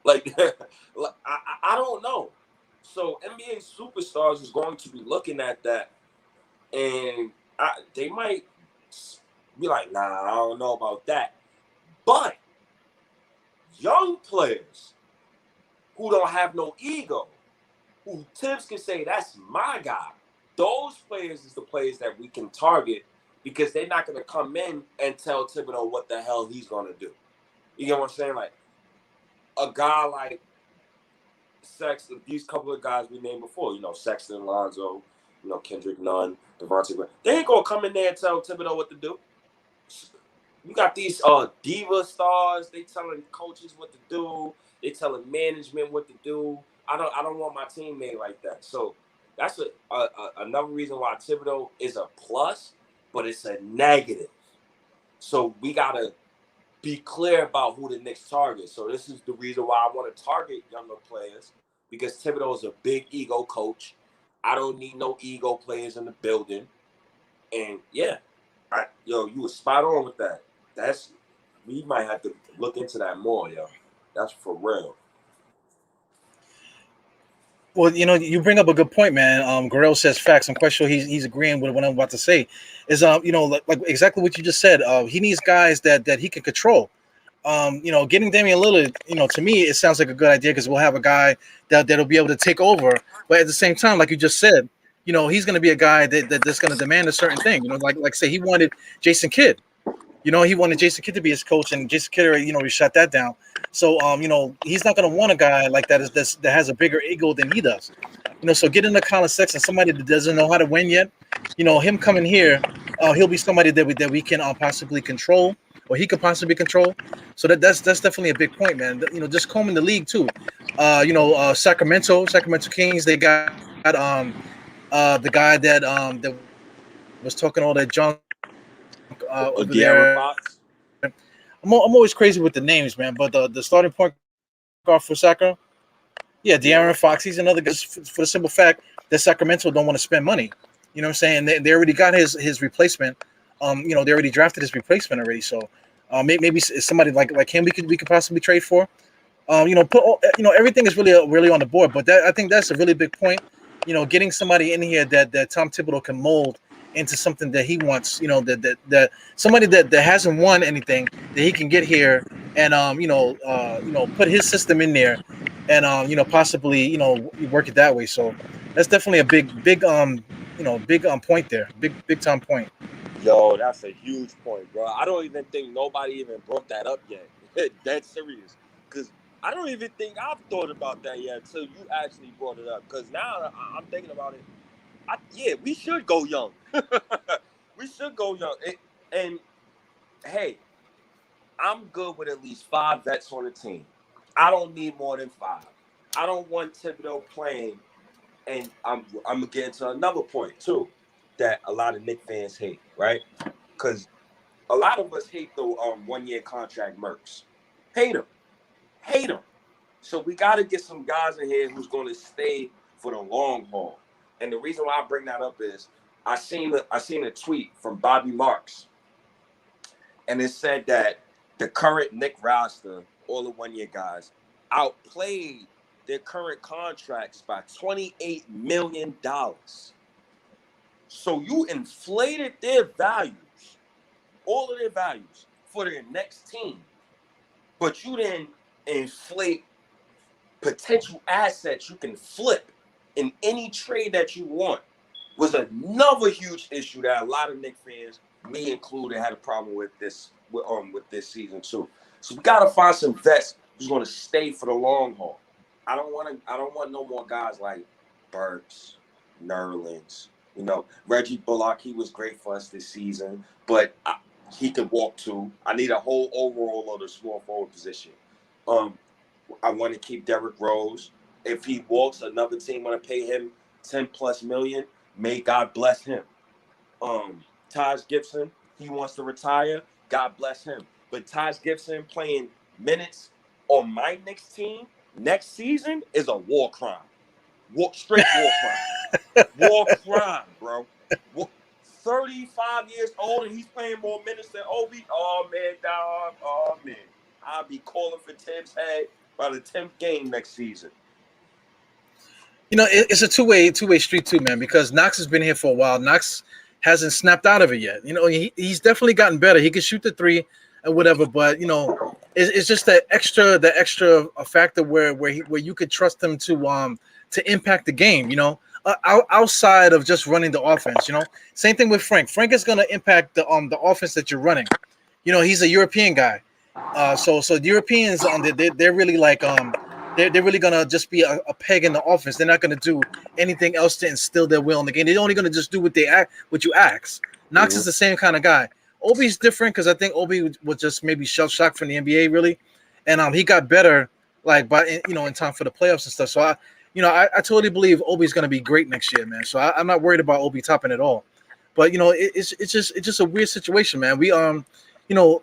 Like, I don't know. So NBA superstars is going to be looking at that, and they might be like, nah, I don't know about that. But young players who don't have no ego, who Tibbs can say, that's my guy, those players is the players that we can target, because they're not going to come in and tell Thibodeau what the hell he's going to do. You know what I'm saying? Like, a guy like Sexton, these couple of guys we named before, Sexton, Lonzo, Kendrick Nunn, Devontae Graham, they ain't going to come in there and tell Thibodeau what to do. You got these diva stars, they telling coaches what to do, they telling management what to do. I don't want my teammate like that. So that's another reason why Thibodeau is a plus, but it's a negative. So we got to be clear about who the Knicks target. So this is the reason why I want to target younger players, because Thibodeau is a big ego coach. I don't need no ego players in the building. And yeah, you were spot on with that. We might have to look into that more, yo. That's for real. Well, you bring up a good point, man. Guerrero says facts. I'm quite sure he's agreeing with what I'm about to say. Is like exactly what you just said. He needs guys that he can control. Getting Damian Lillard, to me, it sounds like a good idea, because we'll have a guy that'll be able to take over. But at the same time, like you just said, he's going to be a guy that's going to demand a certain thing. Like say he wanted Jason Kidd. He wanted Jason Kidd to be his coach, and Jason Kidd, he shut that down. So, he's not going to want a guy like that that has a bigger ego than he does. So getting the Colin Sexton, somebody that doesn't know how to win yet, him coming here, he'll be somebody that we can possibly control, or he could possibly control. So that's definitely a big point, man. Just combing the league too. Sacramento Kings, they got the guy that was talking all that junk over there. Fox. I'm always crazy with the names, man. But the starting point guard for Sacramento, yeah, De'Aaron Fox. He's another guy, for the simple fact that Sacramento don't want to spend money. You know what I'm saying? They already got his replacement. They already drafted his replacement already. So maybe somebody like him we could possibly trade for. Everything is really on the board. But I think that's a really big point. Getting somebody in here that Tom Thibodeau can mold into something that he wants, that somebody that hasn't won anything, that he can get here and put his system in there and possibly work it that way. So that's definitely a big point there, big time point. Yo, that's a huge point, bro. I don't even think nobody even brought that up yet. That's serious, because I don't even think I've thought about that yet until you actually brought it up. Because now I'm thinking about it. We should go young. We should go young. And hey, I'm good with at least 5 vets on the team. I don't need more than 5. I don't want Thibodeau playing. And I'm gonna get into another point too, that a lot of Knicks fans hate, right? Because a lot of us hate the 1-year contract mercs. Hate them. So we got to get some guys in here who's going to stay for the long haul. And the reason why I bring that up is I seen a tweet from Bobby Marks, and it said that the current Knicks roster, all the 1-year guys, outplayed their current contracts by $28 million. So you inflated their values, all of their values, for their next team, but you didn't inflate potential assets you can flip in any trade that you want. Was another huge issue that a lot of Knicks fans, me included, had a problem with this season too. So we gotta find some vets who's going to stay for the long haul. I don't want no more guys like Burks, Nerlens. Reggie Bullock, he was great for us this season, but he could walk too. I need a whole overall of the small forward position. I want to keep Derrick Rose. If he walks, another team want to pay him $10+ million. May God bless him. Taj Gibson, he wants to retire. God bless him. But Taj Gibson playing minutes on my Knicks team next season is a war crime. Straight war crime. War crime, bro. 35 years old and he's playing more minutes than Obi. Oh, man, dog. Oh, man. I'll be calling for Tibbs' head by the 10th game next season. It's a two-way street too, man, because Knox has been here for a while. Knox hasn't snapped out of it yet. He's definitely gotten better. He can shoot the three and whatever, but it's just that extra factor where you could trust him to impact the game. Outside of just running the offense. Same thing with Frank. Frank is going to impact the offense that you're running. He's a European guy, so the Europeans they're really like they're really gonna just be a peg in the offense. They're not gonna do anything else to instill their will in the game. They're only gonna just do what you ask. Knox is the same kind of guy. Obi's different because I think Obi was just maybe shell shocked from the NBA really, and he got better like in time for the playoffs and stuff. So I totally believe Obi's gonna be great next year, man. So I'm not worried about Obi topping at all. But it's just a weird situation, man. We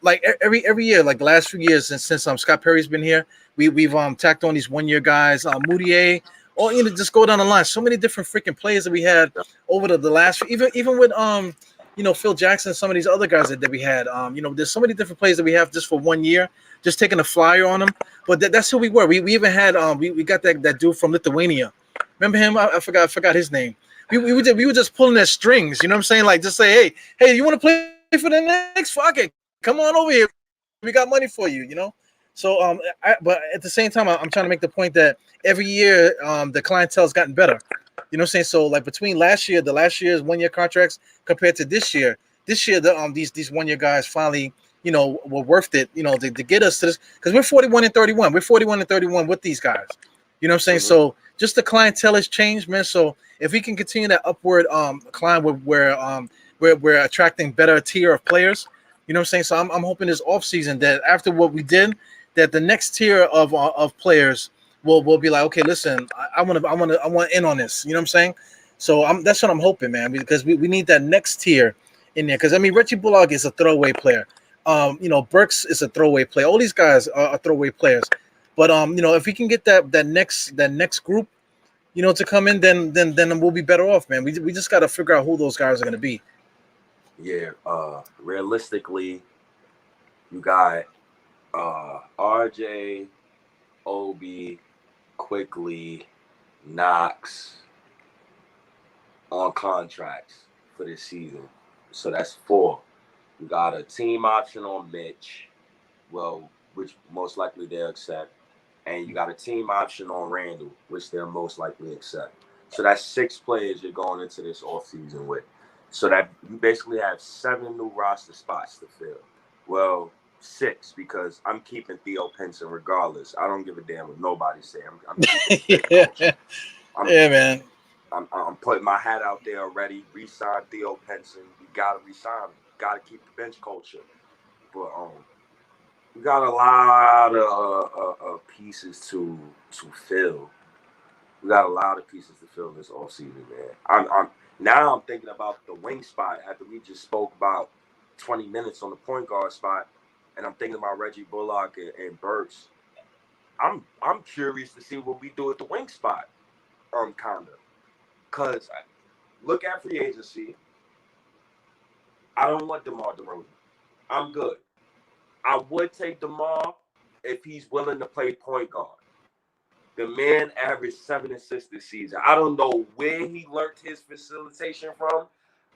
like every year, like the last few years since Scott Perry's been here, we've tacked on these 1-year guys, Moutier, or just go down the line. So many different freaking players that we had over the last, even with Phil Jackson, some of these other guys that we had. There's so many different players that we have just for 1 year, just taking a flyer on them. But that's who we were. We even had we got that dude from Lithuania. Remember him? I forgot his name. We were just pulling their strings. You know what I'm saying? Like just say, hey, you want to play for the Knicks? Fuck it. Come on over here. We got money for you, So, but at the same time, I'm trying to make the point that every year, the clientele's gotten better. You know what I'm saying? So, like between the last year's 1-year contracts compared to this year, these 1-year guys finally, were worth it, to get us to this because we're 41-31. We're 41-31 with these guys. You know what I'm saying? Mm-hmm. So, just the clientele has changed, man. So, if we can continue that upward climb where we're attracting better tier of players. You know what I'm saying? So I'm hoping this offseason that after what we did, that the next tier of players will be like, okay, listen, I want in on this. You know what I'm saying? So that's what I'm hoping, man, because we need that next tier in there. Because Reggie Bullock is a throwaway player. Burks is a throwaway player. All these guys are throwaway players. But if we can get that next group, to come in, then we'll be better off, man. We just got to figure out who those guys are going to be. Yeah, realistically, you got RJ, Obi, Quickly, Knox on contracts for this season. So that's 4. You got a team option on Mitch, which most likely they'll accept. And you got a team option on Randall, which they'll most likely accept. So that's 6 players you're going into this offseason with. So that you basically have 7 new roster spots to fill. Well, 6 because I'm keeping Theo Pinson regardless. I don't give a damn what nobody say. I'm keeping man. I'm putting my hat out there already. Resign Theo Pinson. We gotta resign him. Gotta keep the bench culture. But we got a lot of pieces to fill. We got a lot of pieces to fill this offseason, man. Now I'm thinking about the wing spot after we just spoke about 20 minutes on the point guard spot, and I'm thinking about Reggie Bullock and Burks. I'm curious to see what we do at the wing spot, kinda, cause look at free agency. I don't want DeMar DeRozan. I'm good. I would take DeMar if he's willing to play point guard. The man averaged 7 assists this season. I don't know where he learned his facilitation from.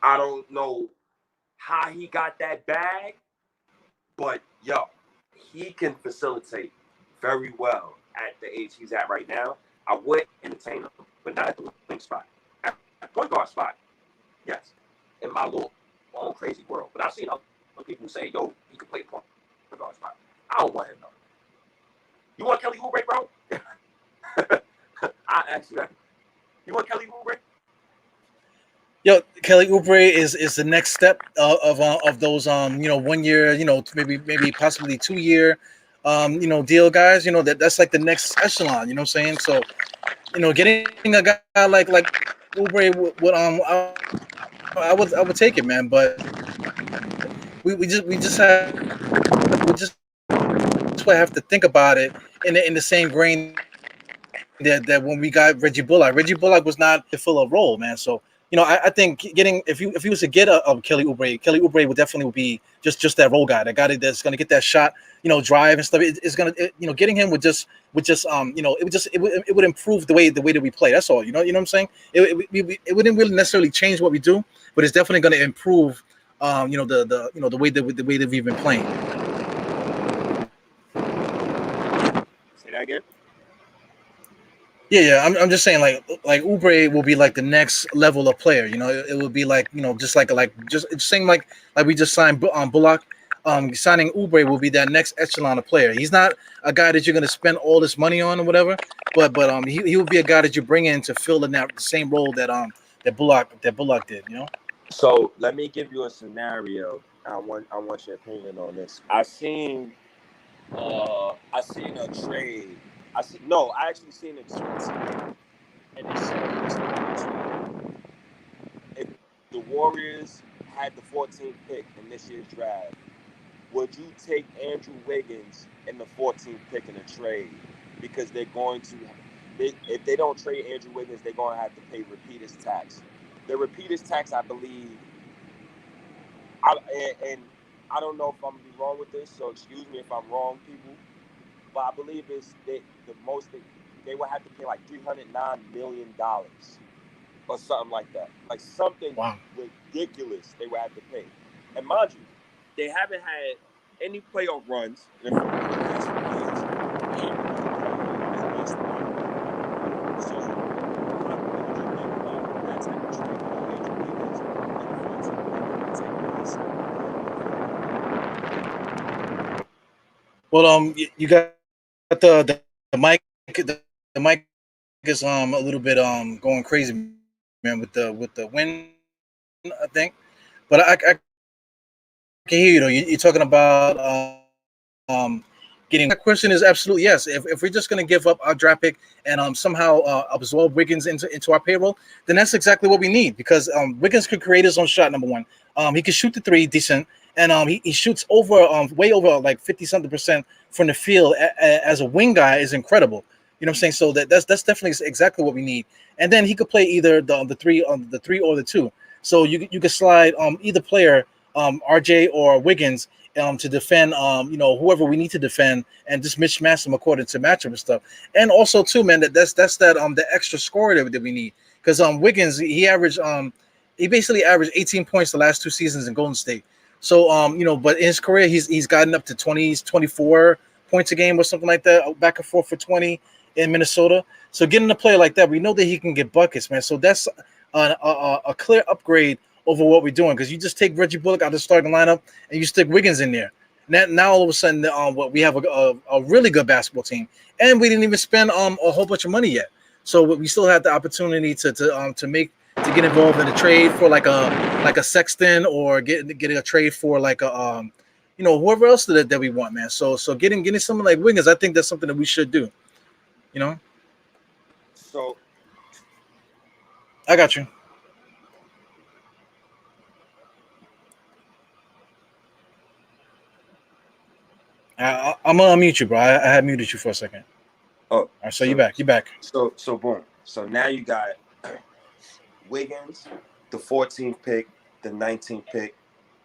I don't know how he got that bag. But, he can facilitate very well at the age he's at right now. I would entertain him, but not at the wing spot. At the point guard spot, yes. In my little own crazy world. But I've seen other people say, he can play point guard spot. I don't want him, though. You want Kelly Oubre, bro? I ask you that. You want Kelly Oubre? Yo, Kelly Oubre is the next step of those 1 year, maybe possibly 2 year deal guys. That's like the next echelon. You know what I'm saying? So getting a guy like Oubre I would take it, man. But we just have to think about it in the same grain that when we got Reggie Bullock was not to fill a role, man. So I think getting if you was to get a Kelly Oubre would definitely be just that role guy, that guy that's going to get that shot, drive and stuff. It's going to getting him would just it would improve the way that we play. That's all. You know what I'm saying? It wouldn't really necessarily change what we do, but it's definitely going to improve the way that we've been playing. Say that again. Yeah. I'm just saying, like Oubre will be like the next level of player. It will be like just saying like we just signed Bullock. Signing Oubre will be that next echelon of player. He's not a guy that you're going to spend all this money on or whatever, but he will be a guy that you bring in to fill in that same role that Bullock did. So let me give you a scenario. I want your opinion on this. I seen a trade. I actually seen a tweet, and it said if the Warriors had the 14th pick in this year's draft, would you take Andrew Wiggins in the 14th pick in a trade? Because they're going to, if they don't trade Andrew Wiggins, they're going to have to pay repeaters tax. The repeaters tax, I believe, and I don't know if I'm going to be wrong with this, so excuse me if I'm wrong, people. But I believe they would have to pay like $309 million or something like that. Like something ridiculous they would have to pay. And mind you, they haven't had any playoff runs in the past few years. So, what would you think about that type of trade? Well, you got the mic. The mic is a little bit going crazy, man, with the wind, I think. But I can hear you though. You're talking about getting. That question is absolutely yes. If we're just going to give up our draft pick and somehow absorb Wiggins into our payroll, then that's exactly what we need, because Wiggins could create his own shot. Number one, he can shoot the three decent, and he shoots over way over like 50-something% from the field as a wing guy is incredible. You know what I'm saying? So that's definitely exactly what we need. And then he could play either the three or the two. So you could slide either player, RJ or Wiggins, to defend whoever we need to defend, and just mismatch them according to matchup and stuff. And also too, man, that's the extra scorer that we need, because Wiggins he basically averaged 18 points the last 2 seasons in Golden State. So but in his career he's gotten up to 24 points a game or something like that, back and forth for 20 in Minnesota. So getting a player like that, we know that he can get buckets, man. So that's a clear upgrade over what we're doing, because you just take Reggie Bullock out of the starting lineup and you stick Wiggins in there. Now all of a sudden, we have a really good basketball team, and we didn't even spend a whole bunch of money yet. So we still have the opportunity to get involved in a trade for like a Sexton, or getting a trade for like a whoever else that we want, man. So getting someone like Wiggins, I think that's something that we should do. So I got you. I'm gonna unmute you, bro. I had muted you for a second. Oh, all right, so you're back. So boom. So now you got Wiggins, the 14th pick, the 19th pick,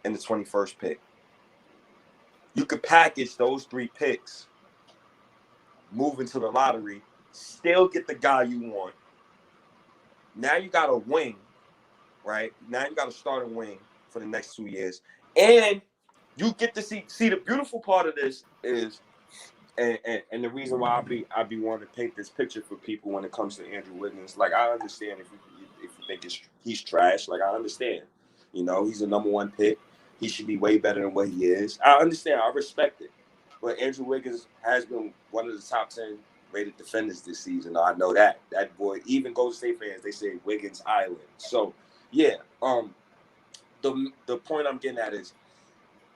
and the 21st pick. You could package those 3 picks, move into the lottery, still get the guy you want. Now you got a wing, right? Now you got a starting wing for the next 2 years, and you get to see the beautiful part of this is, and the reason why I be wanting to paint this picture for people when it comes to Andrew Wiggins. Like, I understand if you think he's trash. Like, I understand. He's a number 1 pick. He should be way better than what he is. I understand. I respect it. But Andrew Wiggins has been one of the top 10 rated defenders this season. I know that. That boy, even Golden State fans, they say Wiggins Island. So, yeah, the point I'm getting at is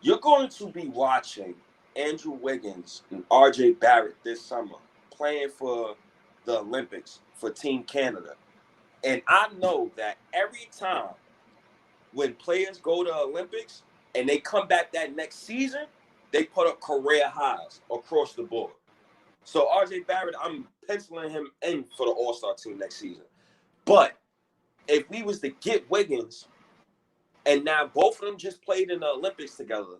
you're going to be watching Andrew Wiggins and R.J. Barrett this summer playing for the Olympics for Team Canada. And I know that every time when players go to Olympics and they come back that next season, they put up career highs across the board. So R.J. Barrett, I'm penciling him in for the All-Star team next season. But if we was to get Wiggins, and now both of them just played in the Olympics together,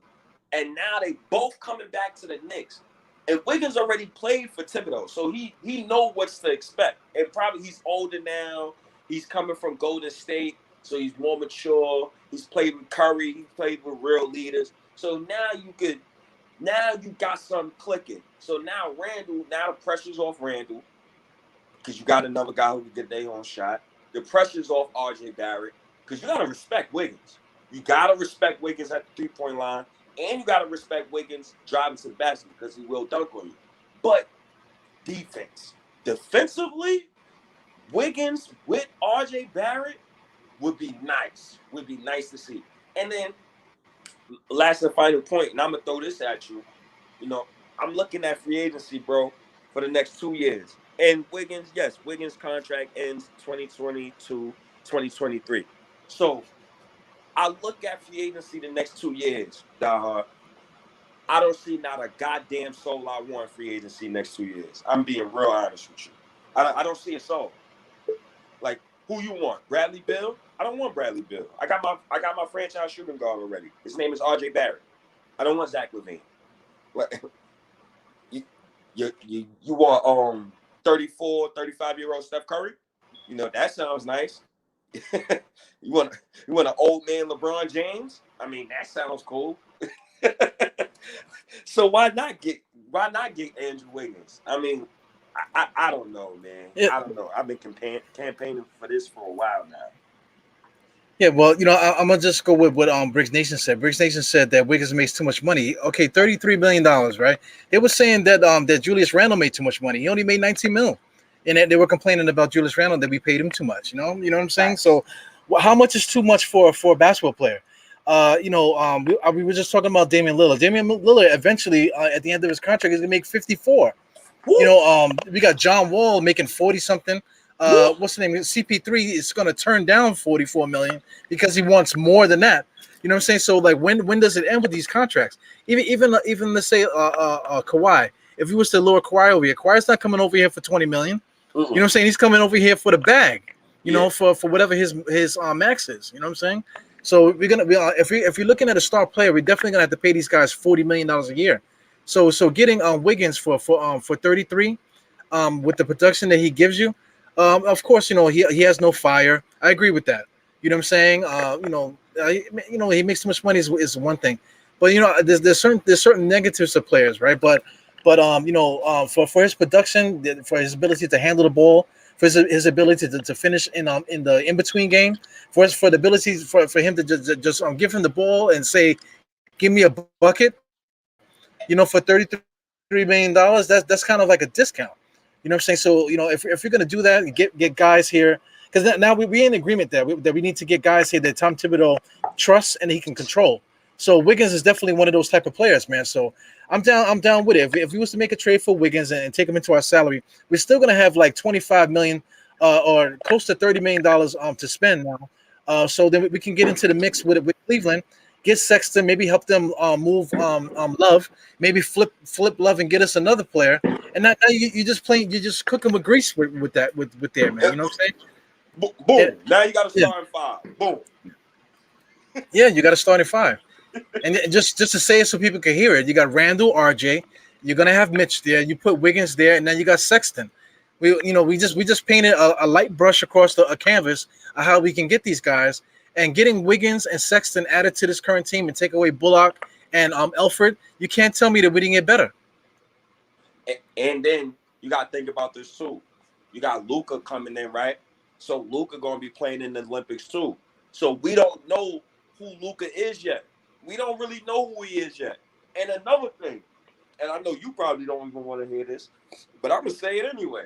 and now they both coming back to the Knicks, and Wiggins already played for Thibodeau, so he know what's to expect. And probably he's older now. He's coming from Golden State, so he's more mature. He's played with Curry. He played with real leaders. So now you got something clicking. So now the pressure's off Randall, because you got another guy who can get their own shot. The pressure's off R.J. Barrett, because you got to respect Wiggins. You got to respect Wiggins at the three-point line, and you got to respect Wiggins driving to the basket because he will dunk on you. But defensively, Wiggins with R.J. Barrett would be nice. Would be nice to see. And then last and final point, and I'm going to throw this at you. You know, I'm looking at free agency, bro, for the next 2 years. And Wiggins' contract ends 2022, 2023. So I look at free agency the next 2 years, Diehard. I don't see not a goddamn soul I want free agency next 2 years. I'm being real honest with you. I don't see a soul. Like, who you want? Bradley Beal? I don't want Bradley Beal. I got my franchise shooting guard already. His name is R.J. Barrett. I don't want Zach LaVine. Like, you want 34, 35-year-old Steph Curry? You know, that sounds nice. you want an old man LeBron James? I mean, that sounds cool. So why not get Andrew Wiggins? I mean, I don't know, man. Yeah. I don't know. I've been campaigning for this for a while now. Yeah, well, you know, I'm gonna just go with what Briggs Nation said. Briggs Nation said that Wiggins makes too much money. Okay, $33 million, right? They were saying that that Julius Randle made too much money. He only made 19 mil, and they were complaining about Julius Randle that we paid him too much. You know what I'm saying? Nice. So, how much is too much for a basketball player? We were just talking about Damian Lillard. Damian Lillard eventually, at the end of his contract, is gonna make 54. Woo! You know, we got John Wall making 40 something. What's the name? CP3 is going to turn down $44 million because he wants more than that. You know what I'm saying? So like, when does it end with these contracts? Even let's say Kawhi. If he was to lower Kawhi over here, Kawhi's not coming over here for $20 million. You know what I'm saying? He's coming over here for the bag. You know, for whatever his max is. You know what I'm saying? So we're gonna be if you're looking at a star player, we're definitely gonna have to pay these guys $40 million a year. So getting Wiggins for 33, with the production that he gives you. Of course, you know, he has no fire. I agree with that. You know what I'm saying? He makes too much money is one thing, but you know, there's certain negatives to players, right? But for his production, for his ability to handle the ball, for his ability to finish in the in between game, for the ability for him to just give him the ball and say, give me a bucket, you know, for $33 million, that's kind of like a discount. You know what I'm saying? So, you know, if you're going to do that, get guys here, because now we're in agreement that we need to get guys here that Tom Thibodeau trusts and he can control. So Wiggins is definitely one of those type of players, man. So I'm down with it. If we was to make a trade for Wiggins and take him into our salary, we're still going to have like $25 million or close to $30 million to spend now. So then we can get into the mix with Cleveland. Get Sexton, maybe help them move Love, maybe flip Love and get us another player. And now you're just cooking with grease with there, man. You know what I'm saying? Boom. Yeah. Now you got to start in 5. Boom. Yeah, you got to start in 5. And just to say it so people can hear it, you got Randall, RJ. You're gonna have Mitch there. You put Wiggins there, and then you got Sexton. We just painted a light brush across a canvas of how we can get these guys. And getting Wiggins and Sexton added to this current team and take away Bullock and Elfrid, you can't tell me that we didn't get better. And then you got to think about this too. You got Luka coming in, right? So Luka going to be playing in the Olympics too. So we don't know who Luka is yet. We don't really know who he is yet. And another thing, and I know you probably don't even want to hear this, but I'm gonna say it anyway.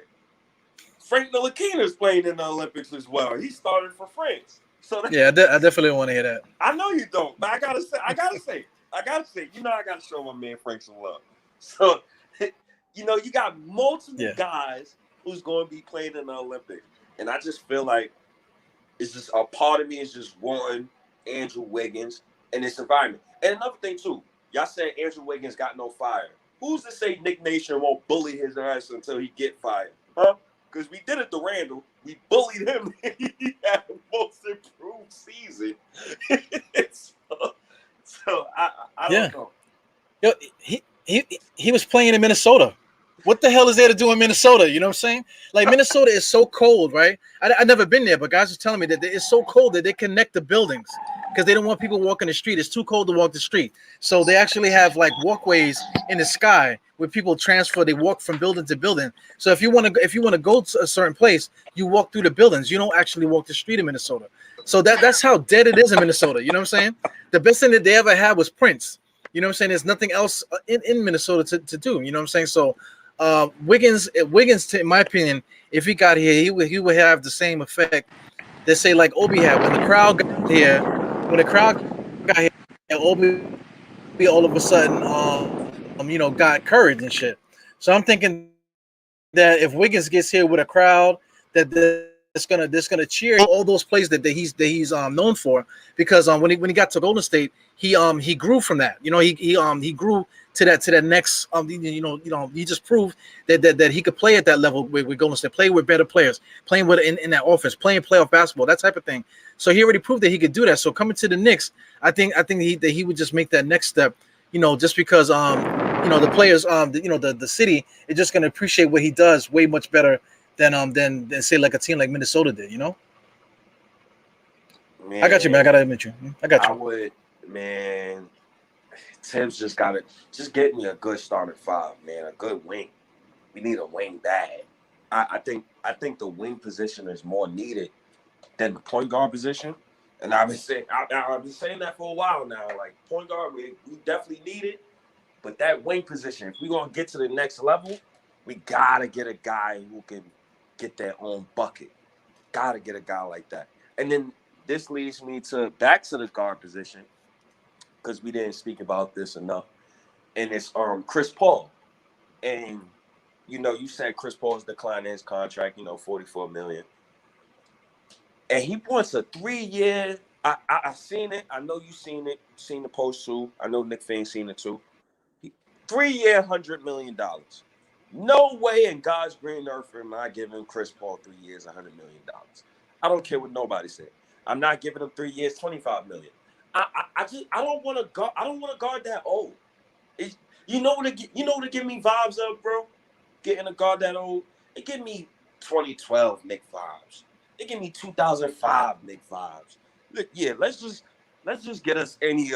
Frank Ntilikina is playing in the Olympics as well. He started for France. So Yeah, I definitely want to hear that. I know you don't, but I gotta say, I gotta show my man Frank some love. So, you got multiple guys who's going to be playing in the Olympics, and I just feel like it's just a part of me is just wanting Andrew Wiggins and this environment. And another thing too, y'all said Andrew Wiggins got no fire. Who's to say Nick Nation won't bully his ass until he get fired? Huh? Because we did it to Randall. We bullied him. He had the most improved season. so I don't know. Yo, he was playing in Minnesota. What the hell is there to do in Minnesota? You know what I'm saying? Like, Minnesota is so cold, right? I've never been there, but guys are telling me that it's so cold that they connect the buildings because they don't want people walking the street. It's too cold to walk the street. So they actually have like walkways in the sky where people transfer. They walk from building to building. So if you want to go to a certain place, you walk through the buildings. You don't actually walk the street in Minnesota. So that's how dead it is in Minnesota. You know what I'm saying? The best thing that they ever had was Prince. You know what I'm saying? There's nothing else in Minnesota to do. You know what I'm saying? So Wiggins, in my opinion, if he got here, he would have the same effect that say like Obi had when the crowd got here. When the crowd got here, Obi all of a sudden, got courage and shit. So I'm thinking that if Wiggins gets here with a crowd that's gonna cheer all those plays that he's known for, because when he got to Golden State, he grew from that. You know, he grew to that next. He just proved that he could play at that level with Golden State, play with better players, playing with in that offense, playing playoff basketball, that type of thing. So he already proved that he could do that. So coming to the Knicks, I think he would just make that next step. Just because the players, the city is just gonna appreciate what he does way much better than say like a team like Minnesota did. Man, I got you, man. I gotta admit you. I got you. I would, man. Tim's just get me a good starting five, man. A good wing. We need a wing bad. I think the wing position is more needed than the point guard position. And I've been saying that for a while now. Like, point guard, we definitely need it. But that wing position, if we're gonna get to the next level, we gotta get a guy who can get their own bucket. Gotta get a guy like that. And then this leads me back to the guard position, because we didn't speak about this enough. And it's Chris Paul. And you said Chris Paul's declining his contract, $44 million. And he wants a 3-year. I seen it. I know you seen it. Seen the post too. I know Nick Fain seen it too. 3-year, $100 million. No way in God's green earth am I giving Chris Paul 3 years, $100 million. I don't care what nobody said. I'm not giving him 3 years, $25 million. I don't want to guard that old. You know what to give me vibes of, bro? Getting a guard that old. It give me 2012 Nick vibes. It give me 2005 Nick vibes. Look, yeah, let's just get us any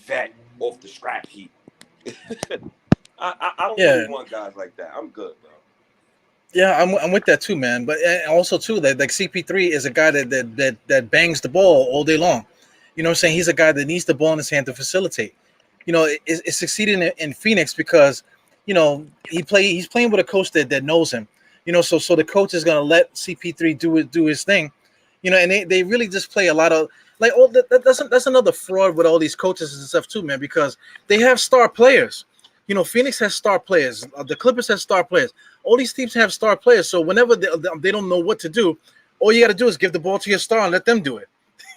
vet off the scrap heap. I don't really want guys like that. I'm good, bro. Yeah, I'm with that too, man. But also too, that like CP3 is a guy that bangs the ball all day long. You know what I'm saying? He's a guy that needs the ball in his hand to facilitate. It's succeeding in Phoenix because, he's playing with a coach that knows him. So the coach is gonna let CP3 do his thing. And they really just play a lot of like that's another fraud with all these coaches and stuff too, man, because they have star players. Phoenix has star players. The Clippers have star players. All these teams have star players. So whenever they don't know what to do, all you got to do is give the ball to your star and let them do it.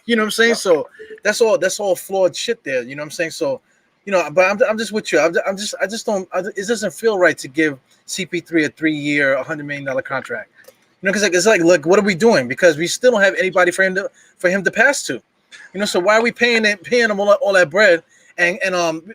You know what I'm saying? So that's all flawed shit there. You know what I'm saying? So, but I'm just with you. I just don't. It doesn't feel right to give CP3 a 3-year, $100 million contract. Because it's like, look, what are we doing? Because we still don't have anybody for him to pass to. So why are we paying him all that bread? And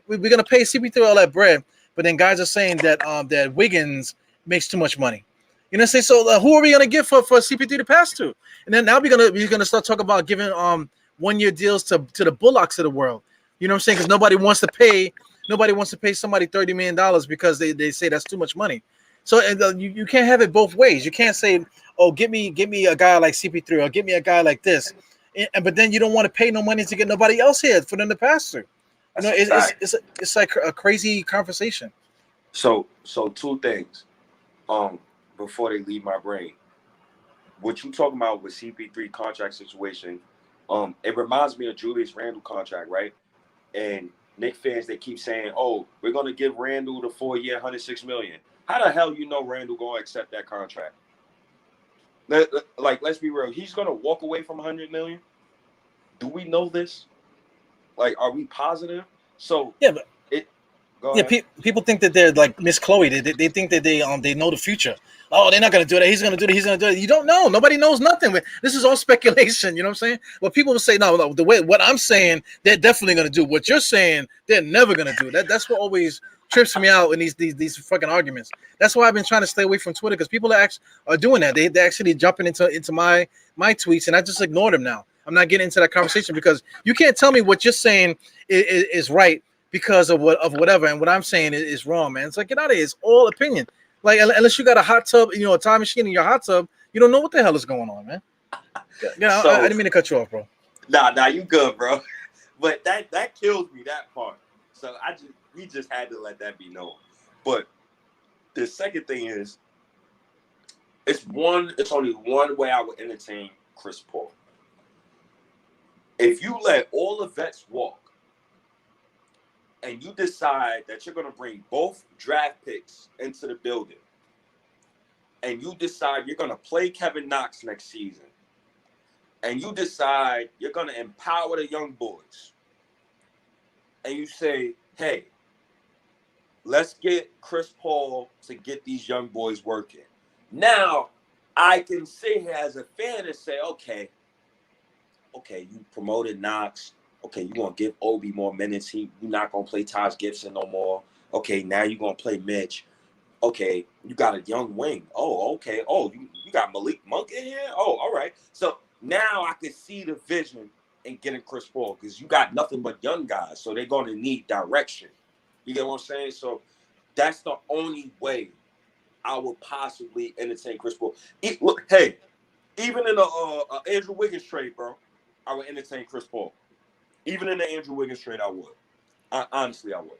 we're gonna pay CP3 all that bread, but then guys are saying that Wiggins makes too much money. You know what I'm saying? So who are we gonna give for CP3 to pass to? And then now we're gonna start talking about giving 1-year deals to the Bullocks of the world. You know what I'm saying? Because nobody wants to pay somebody $30 million because they say that's too much money. So you can't have it both ways. You can't say, oh, give me a guy like CP3 or give me a guy like this, but then you don't want to pay no money to get nobody else here for them to pass through. You know, it's like a crazy conversation. So two things. Before they leave my brain, what you talking about with CP3 contract situation? It reminds me of Julius Randle contract, right? And Knicks fans, they keep saying, "Oh, we're gonna give Randle the 4-year, $106 million." How the hell you know Randle gonna accept that contract? Like, let's be real. He's gonna walk away from $100 million. Do we know this? Like, are we positive? So Yeah, but it. Go ahead. people think that they're like Miss Chloe. They think that they know the future. Oh, they're not gonna do that. He's gonna do that. He's gonna do it. You don't know. Nobody knows nothing. This is all speculation. You know what I'm saying? Well, people will say no. The way what I'm saying, they're definitely gonna do. What you're saying, they're never gonna do. That's what always trips me out in these fucking arguments. That's why I've been trying to stay away from Twitter, because people are doing that. They're actually jumping into my tweets, and I just ignore them now. I'm not getting into that conversation, because you can't tell me what you're saying is right because of whatever, and what I'm saying is wrong, man. It's like, get out of here. It's all opinion. Like, unless you got a hot tub, a time machine in your hot tub, you don't know what the hell is going on, man. Yeah, So, I didn't mean to cut you off, bro. Nah, you good, bro. But that kills me, that part. So we just had to let that be known. But the second thing is, it's only one way I would entertain Chris Paul. If you let all the vets walk, and you decide that you're going to bring both draft picks into the building, and you decide you're going to play Kevin Knox next season, and you decide you're going to empower the young boys, and you say, hey, let's get Chris Paul to get these young boys working. Now, I can sit here as a fan and say, okay, you promoted Knox. Okay, you're going to give Obi more minutes. You're not going to play Taj Gibson no more. Okay, now you're going to play Mitch. Okay, you got a young wing. Oh, okay. Oh, you got Malik Monk in here? Oh, all right. So now I can see the vision in getting Chris Paul, because you got nothing but young guys. So they're going to need direction. You get what I'm saying? So that's the only way I would possibly entertain Chris Paul. Look, hey, even in the Andrew Wiggins trade, bro, I would entertain Chris Paul. Even in the Andrew Wiggins trade, I would. Honestly, I would.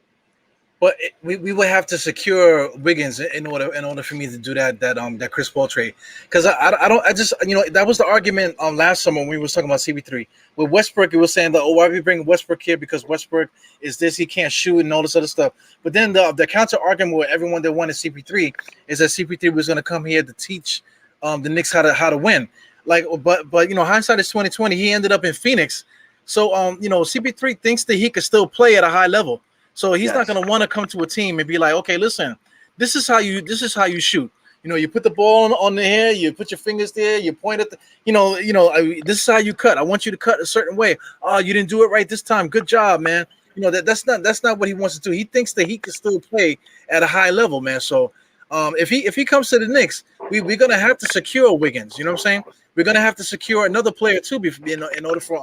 But we would have to secure Wiggins in order for me to do that Chris Paul trade, because I just that was the argument last summer when we was talking about CP3 with Westbrook. It was saying that, why are we bringing Westbrook here, because Westbrook is this, he can't shoot and all this other stuff. But then the counter argument with everyone that wanted CP3 is that CP3 was going to come here to teach the Knicks how to win. Like, but hindsight is 2020. He ended up in Phoenix. So, CP3 thinks that he could still play at a high level. So he's not going to want to come to a team and be like, okay, listen, this is how you shoot. You put the ball on the hair, you put your fingers there, you point at this is how you cut. I want you to cut a certain way. Oh, you didn't do it right this time. Good job, man. That's not what he wants to do. He thinks that he can still play at a high level, man. So if he comes to the Knicks, we're gonna have to secure Wiggins. You know what I'm saying? We're gonna have to secure another player too, in order for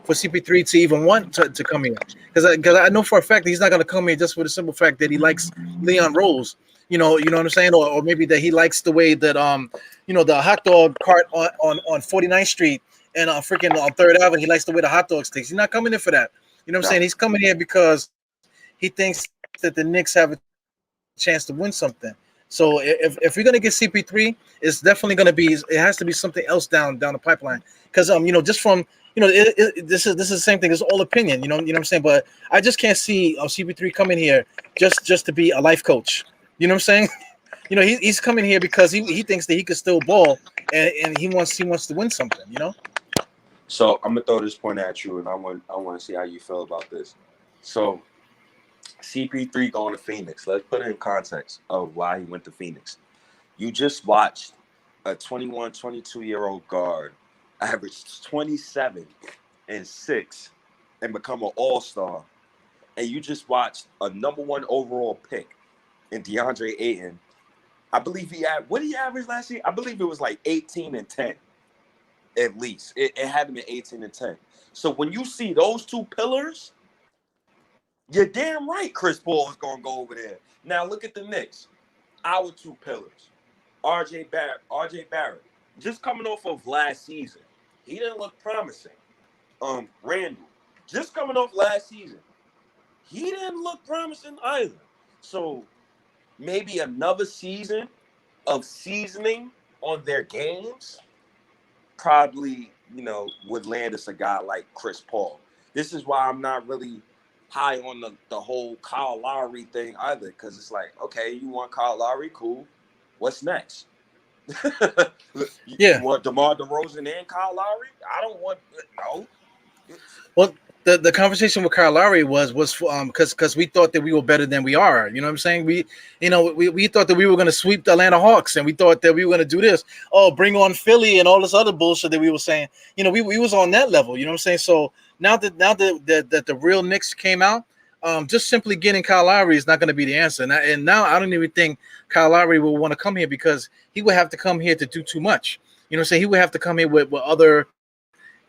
CP3 to even want to come here. Because I know for a fact that he's not gonna come here just for the simple fact that he likes Leon Rose. You know what I'm saying? Or maybe that he likes the way that the hot dog cart on 49th Street and freaking on 3rd Avenue. He likes the way the hot dogs taste. He's not coming in for that. You know what I'm saying? He's coming here because he thinks that the Knicks have a chance to win something. So if we're gonna get CP3, it's definitely gonna be. It has to be something else down the pipeline. Because just from this is the same thing. It's all opinion. You know what I'm saying. But I just can't see CP3 coming here just to be a life coach. You know what I'm saying? He's coming here because he thinks that he could still ball and he wants to win something. So I'm gonna throw this point at you, and I want to see how you feel about this. So CP3 going to Phoenix. Let's put it in context of why he went to Phoenix. You just watched a 21, 22-year-old guard average 27 and 6 and become an all-star. And you just watched a number 1 overall pick in DeAndre Ayton. I believe what did he average last year? I believe it was like 18 and 10 at least. It had to be 18 and 10. So when you see those two pillars, you're damn right Chris Paul is going to go over there. Now look at the Knicks. Our two pillars. RJ Barrett. Just coming off of last season. He didn't look promising. Randall. Just coming off last season. he didn't look promising either. So maybe another season of seasoning on their games probably, would land us a guy like Chris Paul. This is why I'm not really high on the whole Kyle Lowry thing either, because it's like, okay, you want Kyle Lowry, cool. What's next? You Yeah. want DeMar DeRozan and Kyle Lowry? I don't want no. Well, the conversation with Kyle Lowry was because we thought that we were better than we are. You know what I'm saying? We thought that we were going to sweep the Atlanta Hawks, and we thought that we were going to do this. Oh, bring on Philly and all this other bullshit that we were saying. We was on that level. You know what I'm saying? So now that the real Knicks came out, just simply getting Kyle Lowry is not going to be the answer. And now I don't even think Kyle Lowry will want to come here, because he would have to come here to do too much. You know what I'm saying? He would have to come here with other.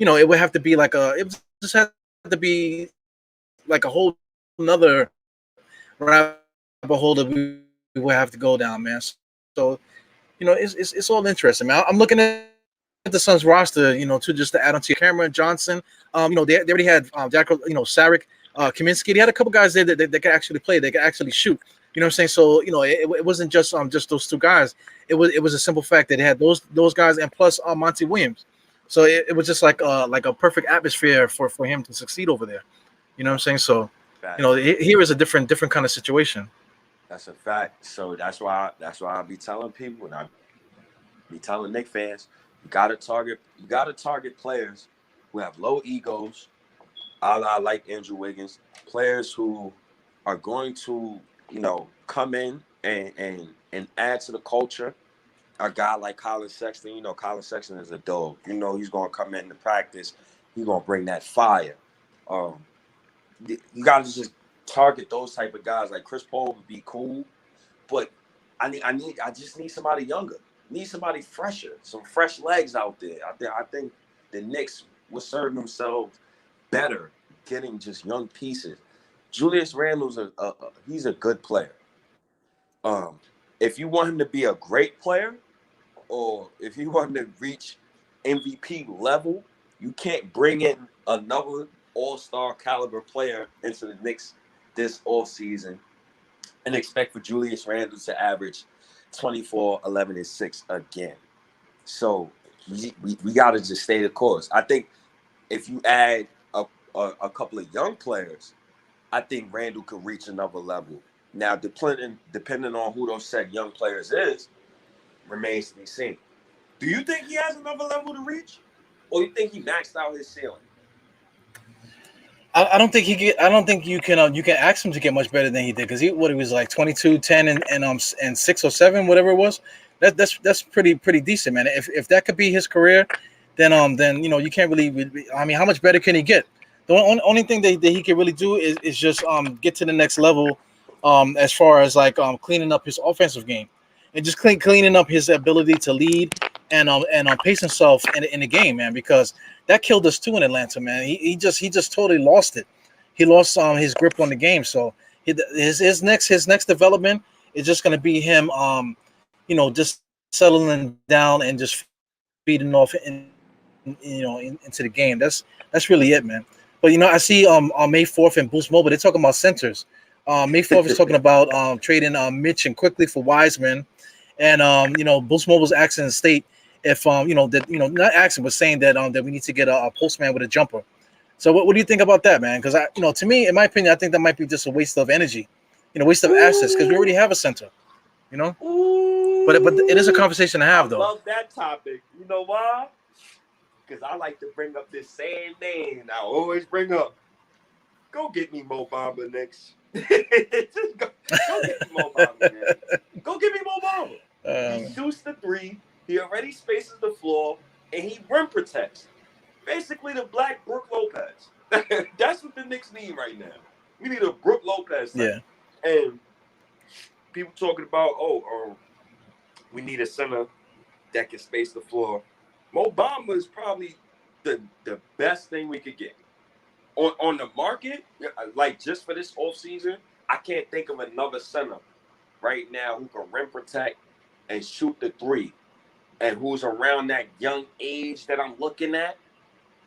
It would have to be like it just had to be like a whole another rabbit hole that we would have to go down, man. So, it's all interesting, man. I'm looking at the Suns roster, to just to add on to Cameron Johnson. They already had Jack, Sarek, Kaminsky. They had a couple guys there that could actually play. They could actually shoot. You know what I'm saying? So, it wasn't just those two guys. It was a simple fact that they had those guys and plus Monty Williams. So it was just like a perfect atmosphere for him to succeed over there. You know what I'm saying? So, here is a different kind of situation. That's a fact. So that's why I be telling people, and I be telling Knicks fans, you gotta target players who have low egos, a la like Andrew Wiggins, players who are going to, come in and add to the culture. A guy like Colin Sexton, Colin Sexton is a dog. He's going to come into practice. He's going to bring that fire. You got to just target those type of guys. Like Chris Paul would be cool, but I just need somebody younger. Need somebody fresher, some fresh legs out there. I think the Knicks will serve themselves better getting just young pieces. Julius Randle's he's a good player. If you want him to be a great player, or if you want him to reach MVP level, you can't bring in another all-star caliber player into the Knicks this offseason and expect for Julius Randle to average 24, 11, and 6 again. So we got to just stay the course. I think if you add a couple of young players, I think Randle could reach another level. Now, depending on who those said young players is, remains to be seen. Do you think he has another level to reach, or you think he maxed out his ceiling? I don't think I don't think you can ask him to get much better than he did, because he was like 22, 10, and 6 or 7, whatever it was. That's pretty decent, man. If that could be his career, then you can't really. I mean, how much better can he get? The only thing that he can really do is just get to the next level, as far as like cleaning up his offensive game, and just cleaning up his ability to lead and pace himself in the game, man. Because that killed us too in Atlanta, man. He just totally lost it. He lost his grip on the game. So his next development is just going to be him, just settling down and just feeding off into the game. That's really it, man. But I see on May 4th and Boost Mobile, they're talking about centers. May 4th is talking about trading Mitch and Quickly for Wiseman, and Boost Mobile's asking the State if not asking, but saying that that we need to get a postman with a jumper. So what do you think about that, man? Because to me, in my opinion, I think that might be just a waste of energy, waste of assets, because we already have a center, Ooh, But it is a conversation to have, though. I love that topic. You know why? Because I like to bring up this same name I always bring up. Go get me Mo Bamba next. Just go get me Mo Bamba, man. Go get me Mo Bamba. He shoots the 3. He already spaces the floor, and he rim protects. Basically, the black Brook Lopez. That's what the Knicks need right now. We need a Brook Lopez. Yeah. And people talking about, we need a center that can space the floor. Mo Bamba is probably the best thing we could get. On the market, like just for this offseason, I can't think of another center right now who can rim protect and shoot the 3, and who's around that young age that I'm looking at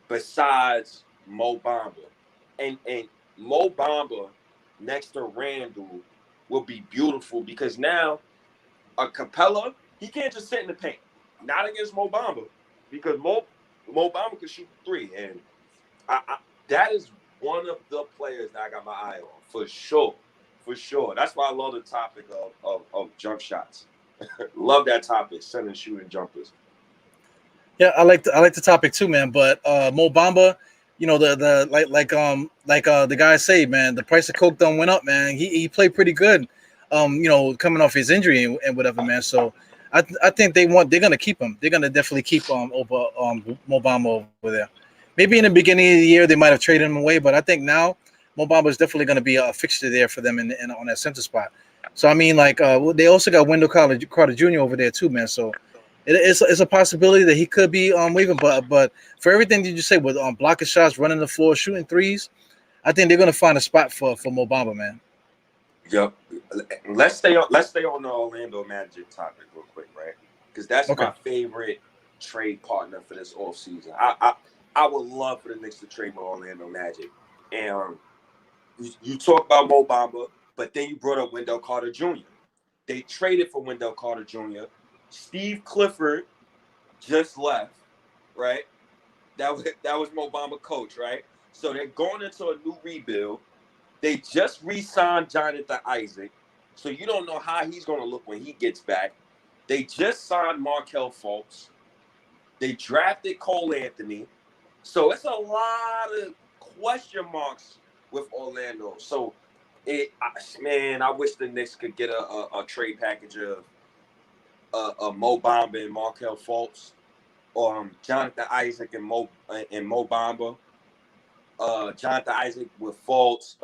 besides Mo Bamba. And Mo Bamba next to Randall will be beautiful because now a Capella, he can't just sit in the paint. Not against Mo Bamba, because Mo Bamba can shoot three, and that is one of the players that I got my eye on for sure. For sure. That's why I love the topic of jump shots. Love that topic, sending shooting jumpers. Yeah, I like the topic too, man. But Mo Bamba, the guys say, man, the price of coke done went up, man. He played pretty good, coming off his injury and whatever, man. So I think they're gonna keep him. They're gonna definitely keep over Mo Bamba over there. Maybe in the beginning of the year they might have traded him away, but I think now Mo Bamba is definitely gonna be a fixture there for them in on that center spot. So I mean, they also got Wendell Carter Jr. over there too, man. So it's a possibility that he could be leaving, but for everything that you say with blocking shots, running the floor, shooting threes, I think they're gonna find a spot for Mo Bamba, man. Yep. Let's stay on the Orlando Magic topic real quick, right? Because that's my favorite trade partner for this offseason. I would love for the Knicks to trade with Orlando Magic. And you talk about Mo Bamba, but then you brought up Wendell Carter Jr. They traded for Wendell Carter Jr. Steve Clifford just left, right? That was Mo Bamba coach, right? So they're going into a new rebuild. They just re-signed Jonathan Isaac, so you don't know how he's going to look when he gets back. They just signed Markelle Fultz. They drafted Cole Anthony. So it's a lot of question marks with Orlando. So, I wish the Knicks could get a trade package of Mo Bamba and Markelle Fultz, or Jonathan Isaac and Mo Bamba. Jonathan Isaac with Fultz.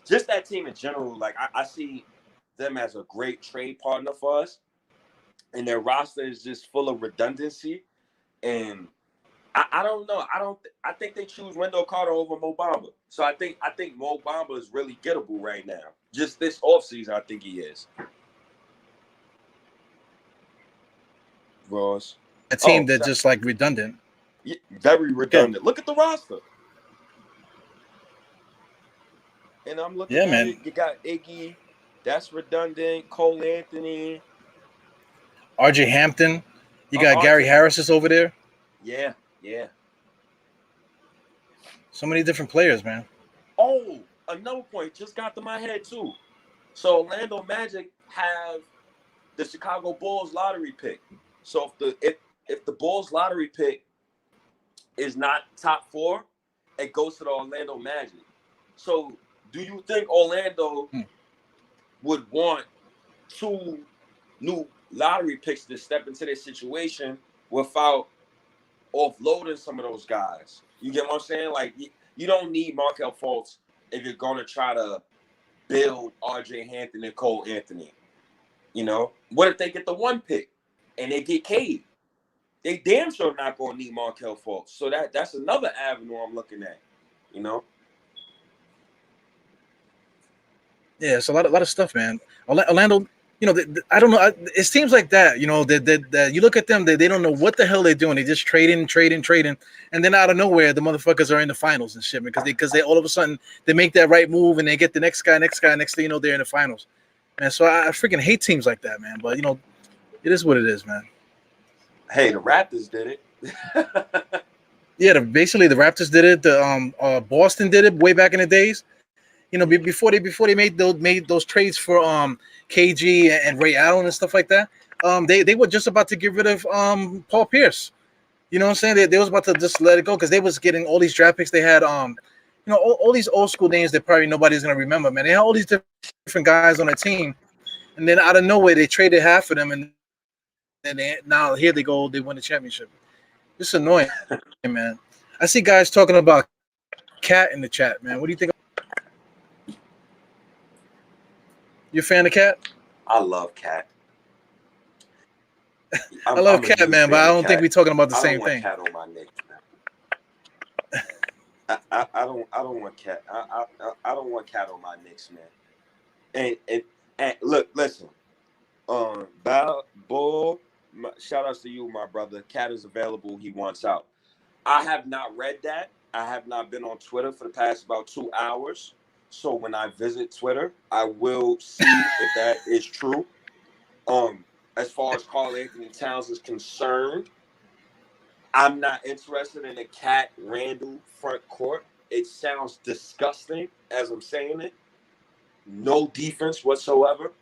Just that team in general. Like I see them as a great trade partner for us, and their roster is just full of redundancy. And I don't know. I think they choose Wendell Carter over Mo Bamba. So I think Mo Bamba is really gettable right now. Just this offseason, I think he is. Ross. A team that's just like redundant. Yeah, very redundant. Look at the roster. And I'm looking at it. You got Iggy. That's redundant. Cole Anthony. RJ Hampton. You got Gary Harris is over there. Yeah. So many different players, man. Oh, another point just got to my head too. So Orlando Magic have the Chicago Bulls lottery pick. So if the Bulls lottery pick is not top 4, it goes to the Orlando Magic. So do you think Orlando would want 2 new lottery picks to step into this situation without offloading some of those guys? You get what I'm saying? Like, you don't need Markelle Fultz if you're going to try to build RJ Hampton and Cole Anthony. You know? What if they get the 1 pick and they get Cade? They damn sure not going to need Markelle Fultz. So that's another avenue I'm looking at, you know? Yeah, it's a lot of stuff, man. Orlando, I don't know. It seems like that, that you look at them, they don't know what the hell they're doing. They just trading, and then out of nowhere, the motherfuckers are in the finals and shit, because they all of a sudden they make that right move and they get the next guy. Next thing you know, they're in the finals. And so I freaking hate teams like that, man. But it is what it is, man. Hey, the Raptors did it. Yeah, basically the Raptors did it. The Boston did it way back in the days. Before they made those trades for KG and Ray Allen and stuff like that. They were just about to get rid of Paul Pierce. You know what I'm saying? They was about to just let it go because they was getting all these draft picks. They had all these old school names that probably nobody's gonna remember, man. They had all these different guys on the team, and then out of nowhere they traded half of them, and now here they go, they win the championship. It's annoying, man. I see guys talking about Cat in the chat, man. What do you think? You a fan of Cat? I love Cat. I love Cat, man, but I don't think we're talking about the same thing. I don't want Cat on my Knicks, man. I don't want Cat. I don't want Cat on my Knicks, man. And look, listen. Bull, shout outs to you, my brother. Cat is available. He wants out. I have not read that, I have not been on Twitter for the past about 2 hours. So when I visit Twitter, I will see if that is true. As far as Karl Anthony Towns is concerned, I'm not interested in a Cat Randall front court. It sounds disgusting as I'm saying it. No defense whatsoever.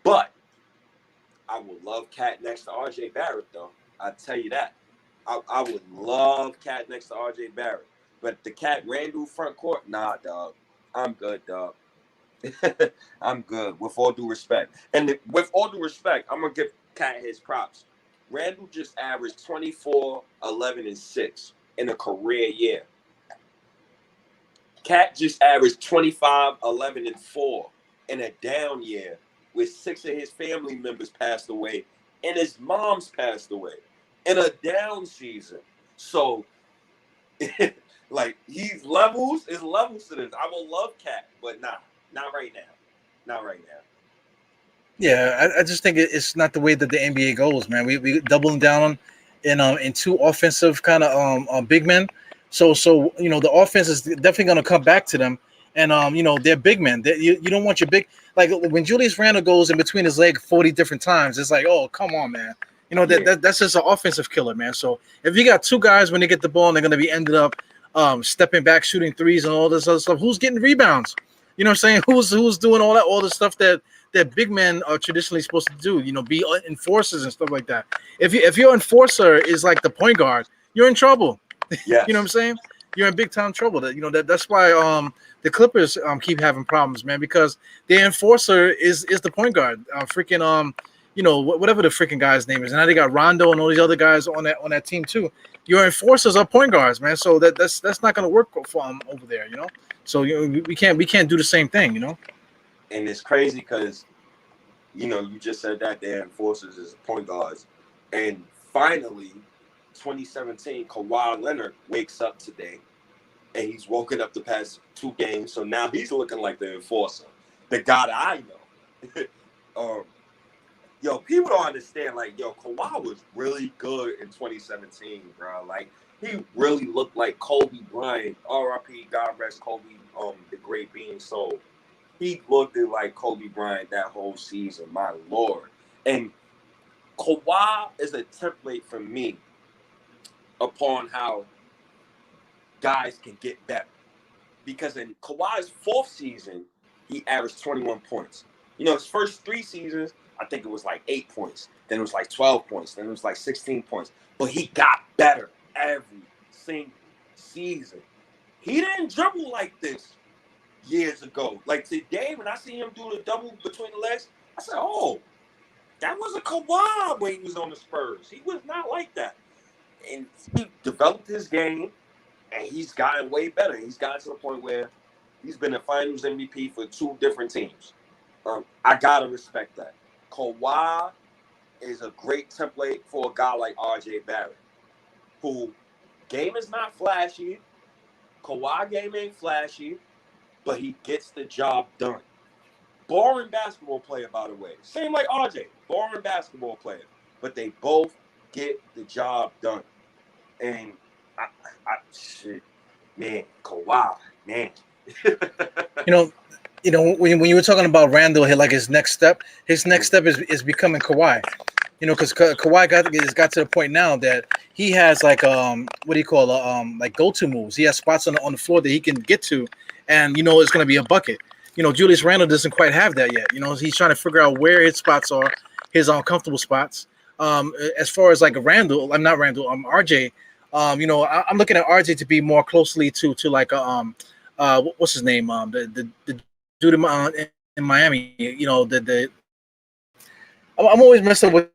But I would love Cat next to RJ Barrett, though. I tell you that. I would love Cat next to RJ Barrett. But the Cat Randall front court, nah, dog. I'm good, dog. I'm good, with all due respect. And with all due respect, I'm going to give Cat his props. Randall just averaged 24, 11, and 6 in a career year. Cat just averaged 25, 11, and 4 in a down year where 6 of his family members passed away and his mom's passed away in a down season. So, like, it's levels to this. I will love Cat, but not right now. Not right now. Yeah, I just think it's not the way that the NBA goes, man. We doubling down in two offensive kind of big men. So the offense is definitely going to come back to them, and they're big men. You don't want your big, like when Julius Randle goes in between his leg 40 different times. It's like, oh, come on, man. That's just an offensive killer, man. So if you got two guys when they get the ball and they're going to be ended up stepping back, shooting threes, and all this other stuff, who's getting rebounds? You know what I'm saying? Who's doing all the stuff that big men are traditionally supposed to do? Be enforcers and stuff like that. If your enforcer is like the point guard, you're in trouble. Yes. You know what I'm saying? You're in big time trouble. That's why the Clippers keep having problems, man, because their enforcer is the point guard. Whatever the freaking guy's name is. And now they got Rondo and all these other guys on that team too. Your enforcers are point guards, man. So that's not going to work for them over there, So we can't do the same thing, And it's crazy because, you just said that their enforcers is point guards. And finally, 2017, Kawhi Leonard wakes up today, and he's woken up the past 2 games. So now he's looking like the enforcer, the guy that I know. People don't understand. Like, Kawhi was really good in 2017, bro. Like, he really looked like Kobe Bryant. R.I.P. God rest Kobe, the great being soul. He looked like Kobe Bryant that whole season, my Lord. And Kawhi is a template for me upon how guys can get better. Because in Kawhi's 4th season, he averaged 21 points. His first 3 seasons, I think it was like 8 points. Then it was like 12 points. Then it was like 16 points. But he got better every single season. He didn't dribble like this years ago. Like today, when I see him do the double between the legs, I said, oh, that was a Kawhi when he was on the Spurs. He was not like that. And he developed his game, and he's gotten way better. He's gotten to the point where he's been a Finals MVP for 2 different teams. I got to respect that. Kawhi is a great template for a guy like RJ Barrett, who game is not flashy. Kawhi game ain't flashy, but he gets the job done. Boring basketball player, by the way. Same like RJ, boring basketball player. But they both get the job done. And shit, man, Kawhi, man. When you were talking about Randall, like his next step is becoming Kawhi. Because Kawhi got to the point now that he has like like go-to moves. He has spots on the floor that he can get to, and it's going to be a bucket. Julius Randle doesn't quite have that yet. He's trying to figure out where his spots are, his uncomfortable spots. As far as like RJ. I'm looking at RJ to be more closely to like what's his name? The dude in Miami. I'm always messed up with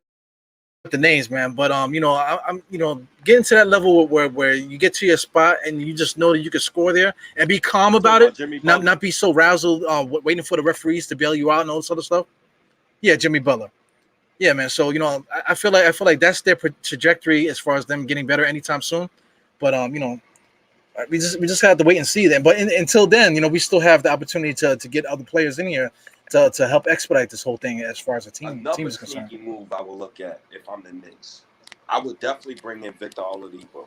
the names, man. But I'm getting to that level where you get to your spot and you just know that you can score there and be calm about it, not be so razzled, waiting for the referees to bail you out and all this other stuff. Yeah, Jimmy Butler. Yeah, man. So I feel like that's their trajectory as far as them getting better anytime soon. But we just have to wait and see then. But until then, we still have the opportunity to get other players in here to help expedite this whole thing as far as the team is concerned. Another sneaky move I will look at if I'm the Knicks. I would definitely bring in Victor Oladipo.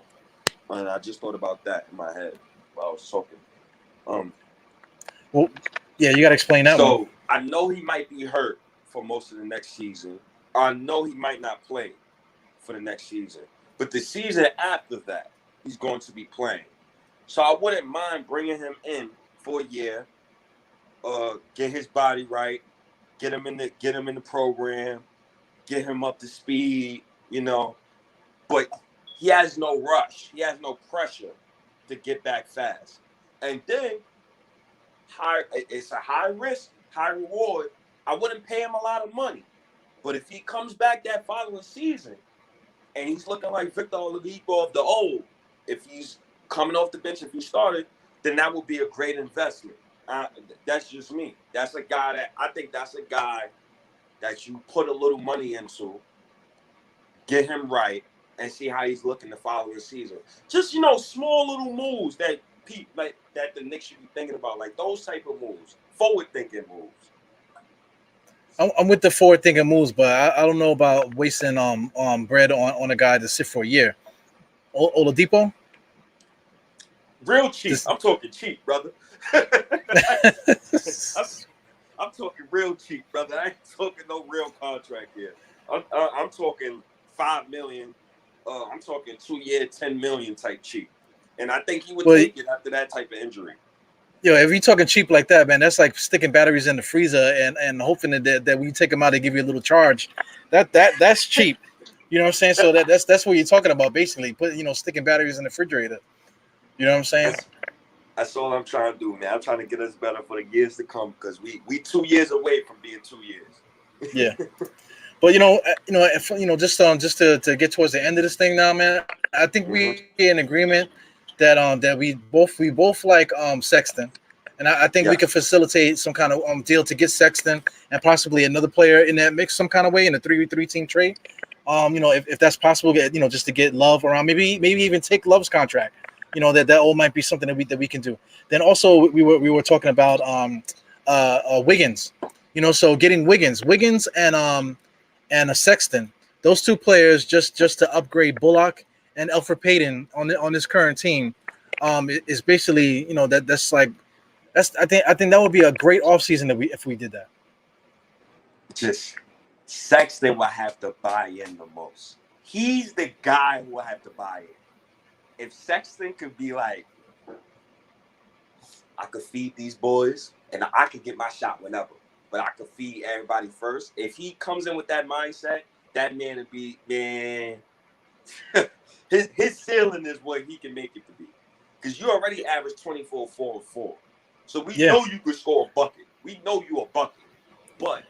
And I just thought about that in my head while I was talking. Well, yeah, you got to explain that one. So I know he might be hurt for most of the next season. I know he might not play for the next season. But the season after that, he's going to be playing. So I wouldn't mind bringing him in for a year, get his body right, get him in the program, get him up to speed, you know. But he has no rush. He has no pressure to get back fast. And then it's a high risk, high reward. I wouldn't pay him a lot of money. But if he comes back that following season and he's looking like Victor Oladipo of the old, if he's coming off the bench, if he started, then that would be a great investment. That's just me. That's a guy that you put a little money into, get him right, and see how he's looking the following season. Just, you know, small little moves that the Knicks should be thinking about, like those type of moves, forward-thinking moves. I'm with the forward-thinking moves, but I don't know about wasting bread on a guy to sit for a year. Oladipo? Real cheap. I'm talking cheap, brother. I'm talking real cheap, brother. I ain't talking no real contract here. I'm talking $5 million. I'm talking 2 year, $10 million type cheap. And I think he would take it after that type of injury. Yo, if you're talking cheap like that, man, that's like sticking batteries in the freezer and hoping that when you take them out, they give you a little charge. That's cheap. You know what I'm saying? So that's what you're talking about, basically. Sticking batteries in the refrigerator. You know what I'm saying? That's all I'm trying to do, man. I'm trying to get us better for the years to come because we 2 years away from being 2 years. Yeah. But just to get towards the end of this thing now, man, I think we in agreement that we both like Sexton, and I think we can facilitate some kind of deal to get Sexton and possibly another player in that mix some kind of way in a 3-team trade. If that's possible, just to get Love around, maybe even take Love's contract. That all might be something that we can do. Then also we were talking about Wiggins. So getting Wiggins and a Sexton, those two players just to upgrade Bullock and Elfrid Payton on this current team, is basically I think that would be a great offseason if we did that. Just Sexton will have to buy in the most. He's the guy who will have to buy in. If Sexton could be like, I could feed these boys and I could get my shot whenever, but I could feed everybody first. If he comes in with that mindset, that man would be, man, his ceiling is what he can make it to be. Because you already average 24, 4, and 4. So we know you could score a bucket. We know you a bucket. But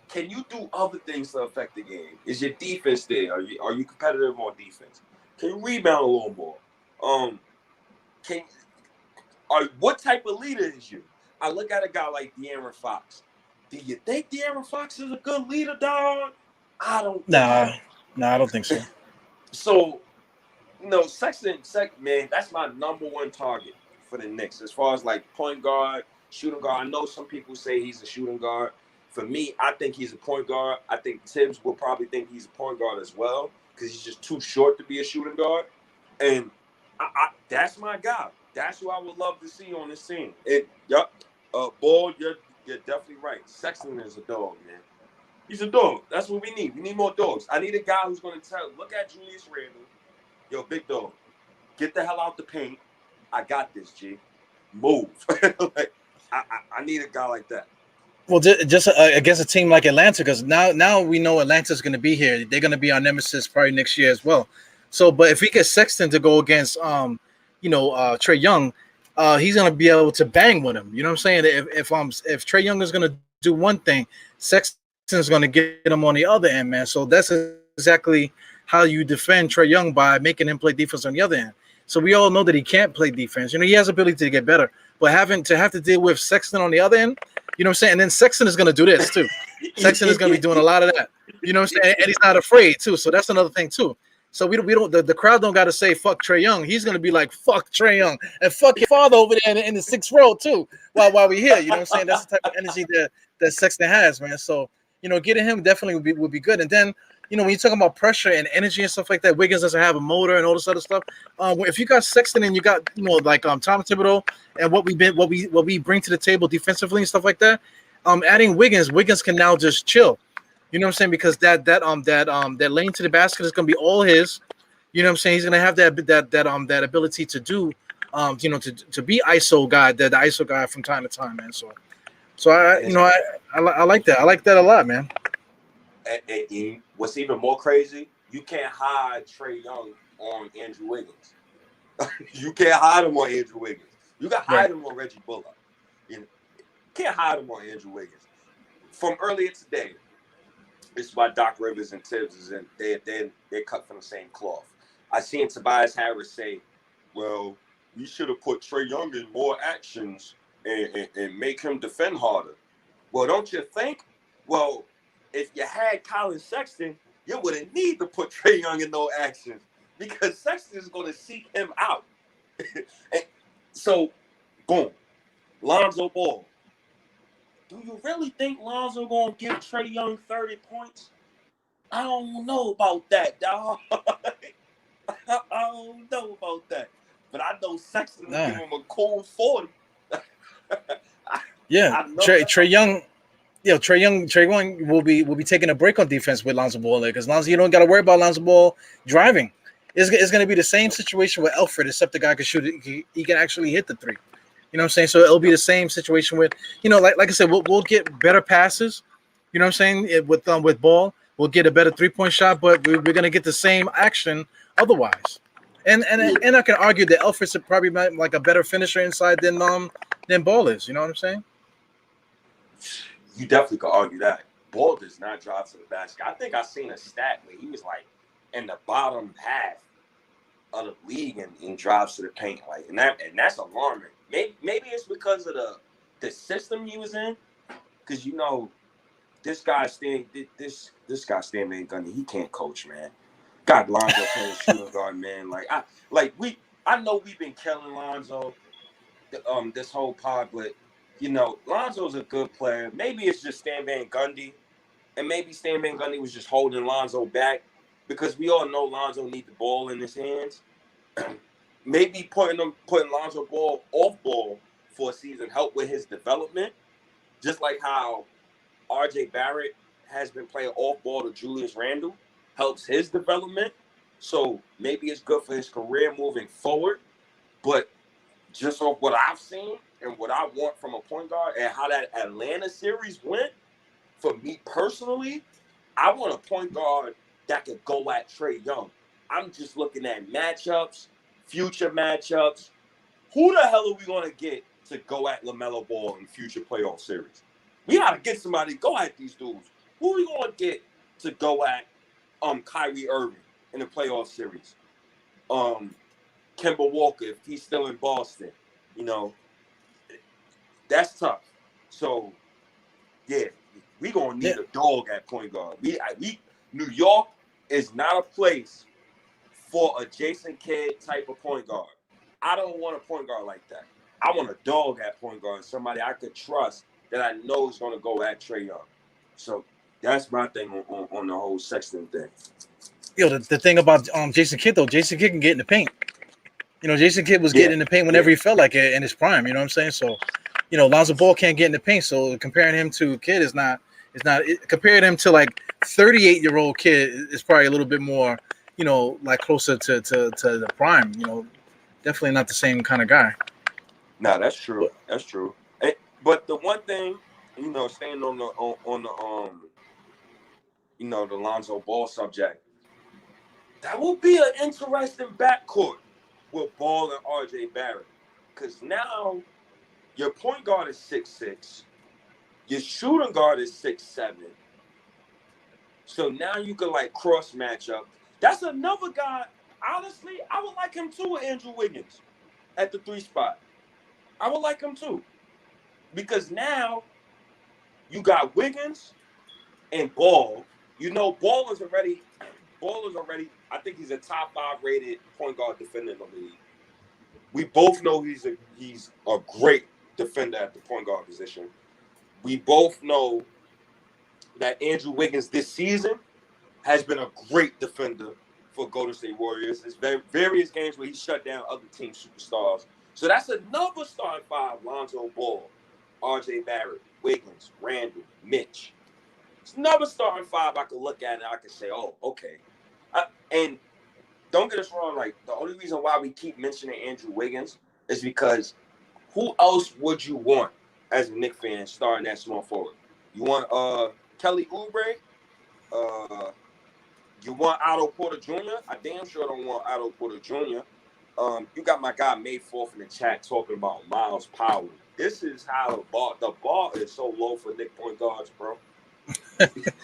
can you do other things to affect the game? Is your defense there? Are you competitive on defense? Can you rebound a little more? What type of leader is you? I look at a guy like De'Aaron Fox. Do you think De'Aaron Fox is a good leader, dog? I don't. Nah, I don't think so. So, Sexton, man, that's my number one target for the Knicks as far as like point guard, shooting guard. I know some people say he's a shooting guard. For me, I think he's a point guard. I think Tibbs will probably think he's a point guard as well because he's just too short to be a shooting guard. And that's my guy. That's who I would love to see on this team. Ball, you're definitely right. Sexton is a dog, man. He's a dog. That's what we need. We need more dogs. I need a guy who's going to look at Julius Randle. Yo, big dog, get the hell out the paint. I got this, G. Move. I need a guy like that. Well, just against a team like Atlanta, because now we know Atlanta's going to be here. They're going to be our nemesis probably next year as well. So, but if we get Sexton to go against, Trae Young, he's going to be able to bang with him. You know what I'm saying? If Trae Young is going to do one thing, Sexton's going to get him on the other end, man. So that's exactly how you defend Trae Young, by making him play defense on the other end. So we all know that he can't play defense. He has ability to get better, but have to deal with Sexton on the other end, you know what I'm saying? And then Sexton is going to do this too. Sexton is going to be doing a lot of that. You know what I'm saying? And he's not afraid too. So that's another thing too. So we don't the crowd don't got to say fuck Trae Young. He's going to be like fuck Trae Young and fuck your father over there in the 6th row too. While we here, you know what I'm saying? That's the type of energy that Sexton has, man. So getting him definitely would be good. And then when you're talking about pressure and energy and stuff like that, Wiggins doesn't have a motor and all this other stuff. If you got Sexton and you got like Tom Thibodeau and what we bring to the table defensively and stuff like that, adding Wiggins can now just chill. You know what I'm saying? Because that lane to the basket is gonna be all his. You know what I'm saying? He's gonna have that ability to do, to be ISO guy, the ISO guy from time to time, man. So I like that. I like that a lot, man. And what's even more crazy, you can't hide Trae Young on Andrew Wiggins. You can't hide him on Andrew Wiggins. You can hide him on Reggie Bullock. You can't hide him on Andrew Wiggins. From earlier today, this is why Doc Rivers and Tibbs is in. They're cut from the same cloth. I seen Tobias Harris say, "Well, we should have put Trae Young in more actions and make him defend harder." Well, don't you think? Well, if you had Colin Sexton, you wouldn't need to put Trae Young in no actions because Sexton is going to seek him out. And so, boom, Lonzo Ball. Do you really think Lonzo going to give Trae Young 30 points? I don't know about that, dog. I don't know about that. But I know Sexton will give him a cool 40. Trae Young. Trae Young will be taking a break on defense with Lonzo Ball there because Lonzo, you don't got to worry about Lonzo Ball driving. It's going to be the same situation with Alfred, except the guy can shoot it. He can actually hit the three. You know what I'm saying? So it'll be the same situation with, like I said, we'll get better passes. You know what I'm saying? With Ball, we'll get a better 3-point shot, but we're going to get the same action otherwise. And I can argue that Alfred's probably like a better finisher inside than Ball is. You know what I'm saying? You definitely could argue that. Ball does not drive to the basket. I think I seen a stat where he was like in the bottom half of the league and drives to the paint, and that's alarming. Maybe it's because of the system he was in, because this guy Damian Gundy, he can't coach, man. Got Lonzo playing shooting guard, man. I know we've been killing Lonzo this whole pod, but Lonzo's a good player. Maybe it's just Stan Van Gundy, and maybe Stan Van Gundy was just holding Lonzo back because we all know Lonzo needs the ball in his hands. Maybe putting Lonzo Ball off ball for a season help with his development, just like how RJ Barrett has been playing off ball to Julius Randle, helps his development. So maybe it's good for his career moving forward. But just off what I've seen and what I want from a point guard and how that Atlanta series went, for me personally, I want a point guard that could go at Trae Young. I'm just looking at matchups, future matchups. Who the hell are we going to get to go at LaMelo Ball in future playoff series? We got to get somebody to go at these dudes. Who are we going to get to go at Kyrie Irving in the playoff series? Kemba Walker, if he's still in Boston. That's tough. So, yeah, we're going to need a dog at point guard. New York is not a place for a Jason Kidd type of point guard. I don't want a point guard like that. I want a dog at point guard, somebody I could trust that I know is going to go at Trae Young. So that's my thing on the whole Sexton thing. The thing about Jason Kidd, though, Jason Kidd can get in the paint. Jason Kidd was getting in the paint whenever he felt like it in his prime. You know what I'm saying? So, Lonzo Ball can't get in the paint. So comparing him to Kidd is not comparing him to like 38-year-old kid is probably a little bit more, like closer to the prime. Definitely not the same kind of guy. No, that's true. That's true. But the one thing, staying on the Lonzo Ball subject, that will be an interesting backcourt with Ball and RJ Barrett. Because now your point guard is 6'6", your shooting guard is 6'7". So now you can cross match up. That's another guy. Honestly, I would like him too with Andrew Wiggins at the 3 spot. I would like him too. Because now you got Wiggins and Ball. Ball is already, I think he's a top 5 rated point guard defender in the league. We both know he's a great defender at the point guard position. We both know that Andrew Wiggins this season has been a great defender for Golden State Warriors. There's various games where he shut down other team superstars. So that's another starting five: Lonzo Ball, R.J. Barrett, Wiggins, Randall, Mitch. It's another starting five I could look at and I could say, oh, okay. And don't get us wrong, like, the only reason why we keep mentioning Andrew Wiggins is because who else would you want as a Knicks fan starting that small forward? You want Kelly Oubre? You want Otto Porter Jr.? I damn sure don't want Otto Porter Jr. You got my guy May 4th in the chat talking about Miles Powell. This is how the bar is so low for Knicks point guards, bro.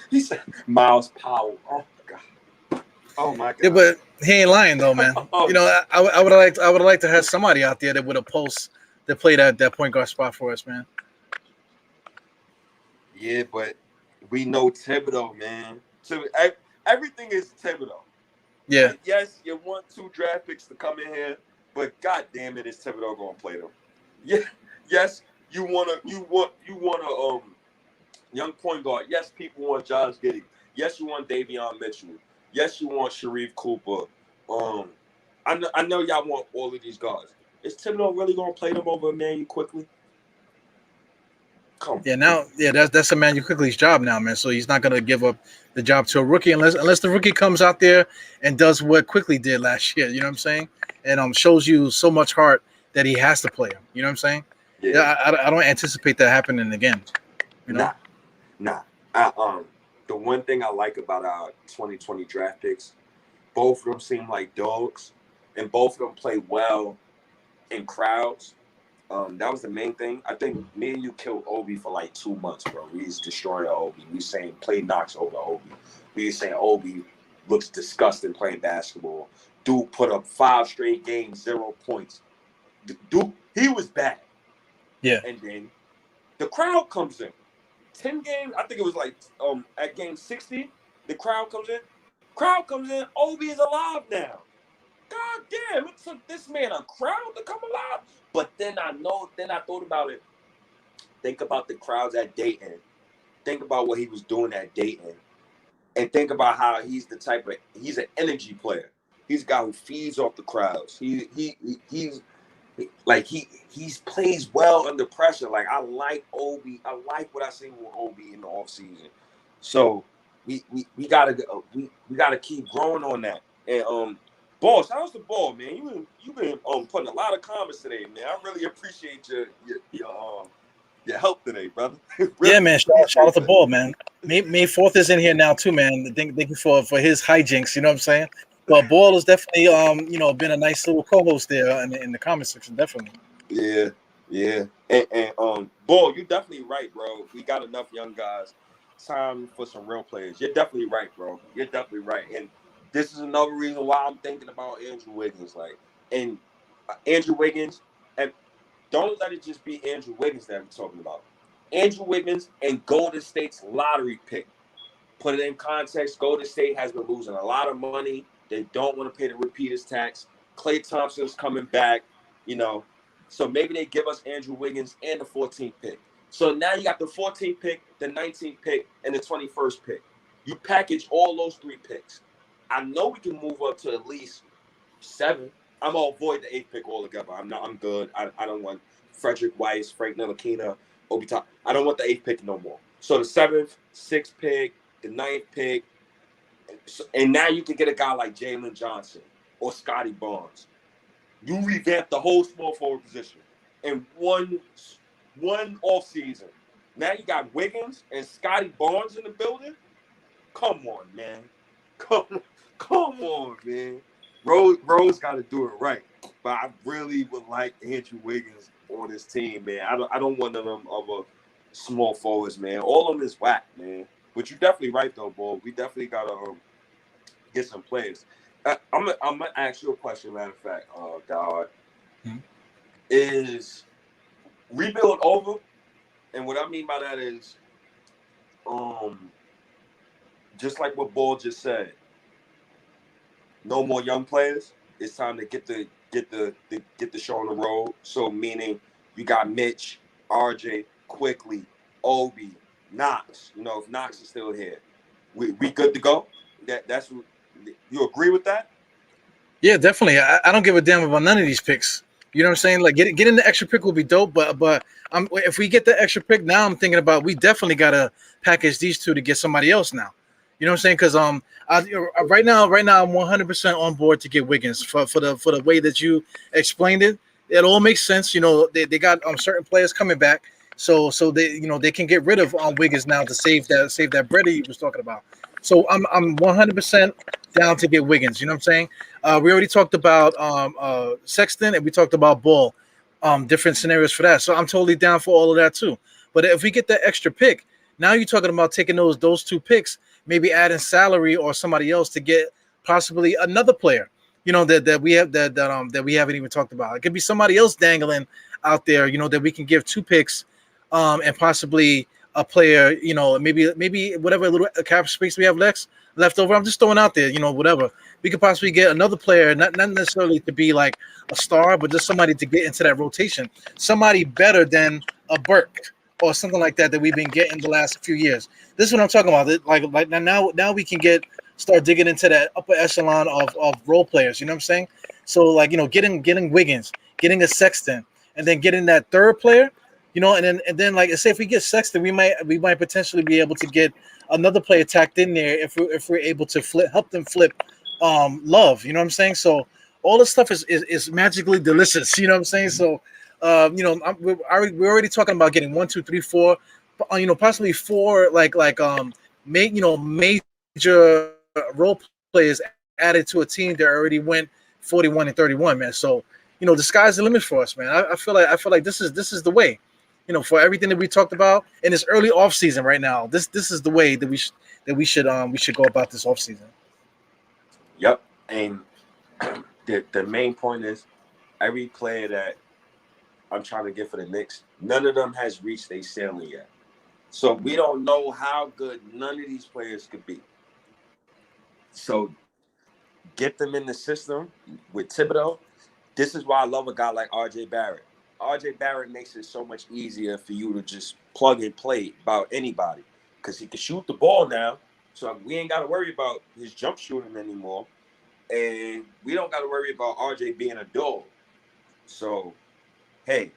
He said Miles Powell. Oh God. Oh my God. Yeah, but he ain't lying though, man. You know, I would like to have somebody out there that would have post to play that point guard spot for us, man. Yeah, but we know Thibodeau, man. So everything is Thibodeau. Yeah. Like, yes, you want 2 draft picks to come in here, but God damn it, is Thibodeau gonna play them? Yeah. Yes, you want a young point guard. Yes, people want Josh Giddey. Yes, you want Davion Mitchell. Yes, you want Sharif Cooper. I know y'all want all of these guys. Is Thibodeau really gonna play them over Emmanuel quickly? Come. Yeah, that's Emmanuel Quickly's job now, man. So he's not gonna give up the job to a rookie unless the rookie comes out there and does what Quickly did last year. You know what I'm saying? And shows you so much heart that he has to play him. You know what I'm saying? Yeah, I don't anticipate that happening again. You know? Nah. The one thing I like about our 2020 draft picks, both of them seem like dogs, and both of them play well in crowds. That was the main thing. I think me and you killed Obi for like 2 months, bro. We was destroying Obi. We saying play Knox over Obi. We was saying Obi looks disgusting playing basketball. Dude put up 5 straight games, 0 points. Dude, he was bad. Yeah. And then the crowd comes in. 10 games, I think it was like at game 60, the crowd comes in. Obi is alive now. God damn, it took this man a crowd to come alive. But then I thought about it. Think about the crowds at Dayton. Think about what he was doing at Dayton. And think about how he's an energy player. He's a guy who feeds off the crowds. He plays well under pressure. Like, I like Obi. I like what I see with Obi in the offseason. So we gotta keep growing on that. And Ball, shout out to Ball, man. You've been putting a lot of comments today, man. I really appreciate your help today, brother. Really, yeah, man. Shout out to Ball, man. May 4th is in here now too, man. Thank you for his hijinks. You know what I'm saying? But Ball has definitely been a nice little co-host there in the comment section, definitely. Yeah. And Ball, you're definitely right, bro. We got enough young guys. Time for some real players. You're definitely right, bro. You're definitely right. And this is another reason why I'm thinking about Andrew Wiggins. Andrew Wiggins, and don't let it just be Andrew Wiggins that we're talking about. Andrew Wiggins and Golden State's lottery pick. Put it in context, Golden State has been losing a lot of money. They don't want to pay the repeaters tax. Klay Thompson's coming back, So maybe they give us Andrew Wiggins and the 14th pick. So now you got the 14th pick, the 19th pick, and the 21st pick. You package all those 3 picks. I know we can move up to at least 7. I'm gonna avoid the 8th pick altogether. I'm good. I don't want Frederick Weiss, Frank Ntilikina, Obi Toppin. I don't want the 8th pick no more. So the 7th, 6th pick, the 9th pick, and now you can get a guy like Jalen Johnson or Scotty Barnes. You revamp the whole small forward position in one off season. Now you got Wiggins and Scotty Barnes in the building. Come on, man. Come on, man. Rose got to do it right. But I really would like Andrew Wiggins on his team, man. I don't want none of them other small forwards, man. All of them is whack, man. But you're definitely right, though, Bo. We definitely got to get some players. I'm gonna ask you a question, matter of fact, Diehard. Is rebuild over? And what I mean by that is, just like what Ball just said, no more young players. It's time to get the show on the road. So meaning you got Mitch, RJ, Quickly, Obi, Knox. If Knox is still here, we good to go. That's you agree with that? Yeah, definitely. I don't give a damn about none of these picks. You know what I'm saying? Like getting the extra pick will be dope, but if we get the extra pick now, I'm thinking about we definitely gotta package these two to get somebody else now. You know what I'm saying? Because right now I'm 100% on board to get Wiggins for the way that you explained it. It all makes sense. You know they got certain players coming back, so they can get rid of Wiggins now to save that bread that you was talking about. So I'm 100% down to get Wiggins. You know what I'm saying? We already talked about Sexton and we talked about Ball, different scenarios for that. So I'm totally down for all of that too. But if we get that extra pick, now you're talking about taking those two picks, maybe adding salary or somebody else to get possibly another player. You know that we have that we haven't even talked about. It could be somebody else dangling out there. You know that we can give two picks, and possibly a player. You know maybe whatever little cap space we have left over. I'm just throwing out there. You know whatever we could possibly get another player, not necessarily to be like a star, but just somebody to get into that rotation, somebody better than a Burke or something like that we've been getting the last few years. This is what I'm talking about. Like now we can start digging into that upper echelon of role players. You know what I'm saying? So like getting Wiggins, getting a Sexton, and then getting that third player. And then like say if we get Sexton, we might potentially be able to get another player tacked in there if we're able to help them flip Love. You know what I'm saying? So all this stuff is magically delicious. You know what I'm saying? So we're already talking about getting 1, 2, 3, 4, possibly four major role players added to a team that already went 41 and 31, man. So the sky's the limit for us, man. I feel like this is the way. For everything that we talked about in this early off season right now, this is the way that we should go about this off season. Yep, and the main point is every player that I'm trying to get for the Knicks, none of them has reached their ceiling yet. So we don't know how good none of these players could be. So get them in the system with Thibodeau. This is why I love a guy like RJ Barrett. RJ Barrett makes it so much easier for you to just plug and play about anybody because he can shoot the ball now. So we ain't got to worry about his jump shooting anymore. And we don't got to worry about RJ being a dog. So, hey,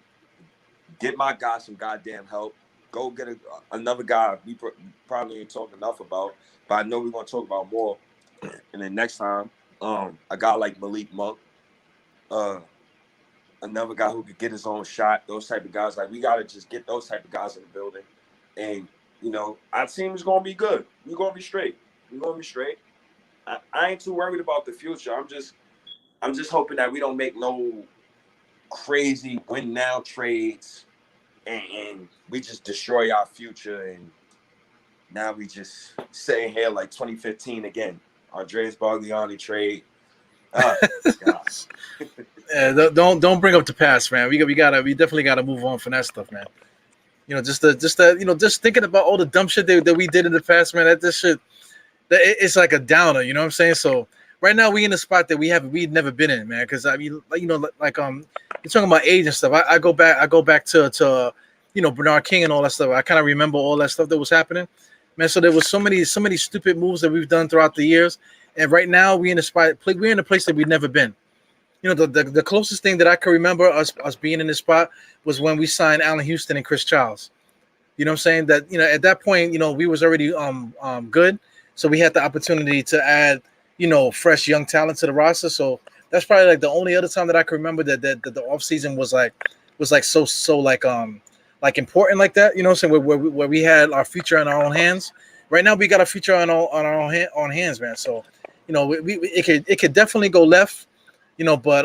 get my guy some goddamn help. Go get another guy we probably ain't talking enough about, but I know we're going to talk about more. And then next time, a guy like Malik Monk, another guy who could get his own shot, those type of guys. Like, we got to just get those type of guys in the building. And, our team is going to be good. We're going to be straight. I ain't too worried about the future. I'm just hoping that we don't make no crazy win now trades and we just destroy our future. And now we just sitting here like 2015 again. Andreas Bargliani trade. Gosh. Yeah, don't bring up the past, man. We definitely gotta move on from that stuff, man. Just thinking about all the dumb shit that we did in the past, man. It's like a downer. You know what I'm saying? So right now we in a spot that we'd never been in, man. Because I mean, you're talking about age and stuff. I go back to Bernard King and all that stuff. I kind of remember all that stuff that was happening, man. So there was so many stupid moves that we've done throughout the years, and right now we're in a place that we've never been. The closest thing that I can remember us being in this spot was when we signed Allen Houston and Chris Childs. You know what I'm saying? That at that point, we was already good, so we had the opportunity to add fresh young talent to the roster. So that's probably like the only other time that I can remember that the offseason was so important like that. You know what I'm saying? Where we had our future in our own hands. Right now we got our future on our own hands, man. So it could definitely go left. But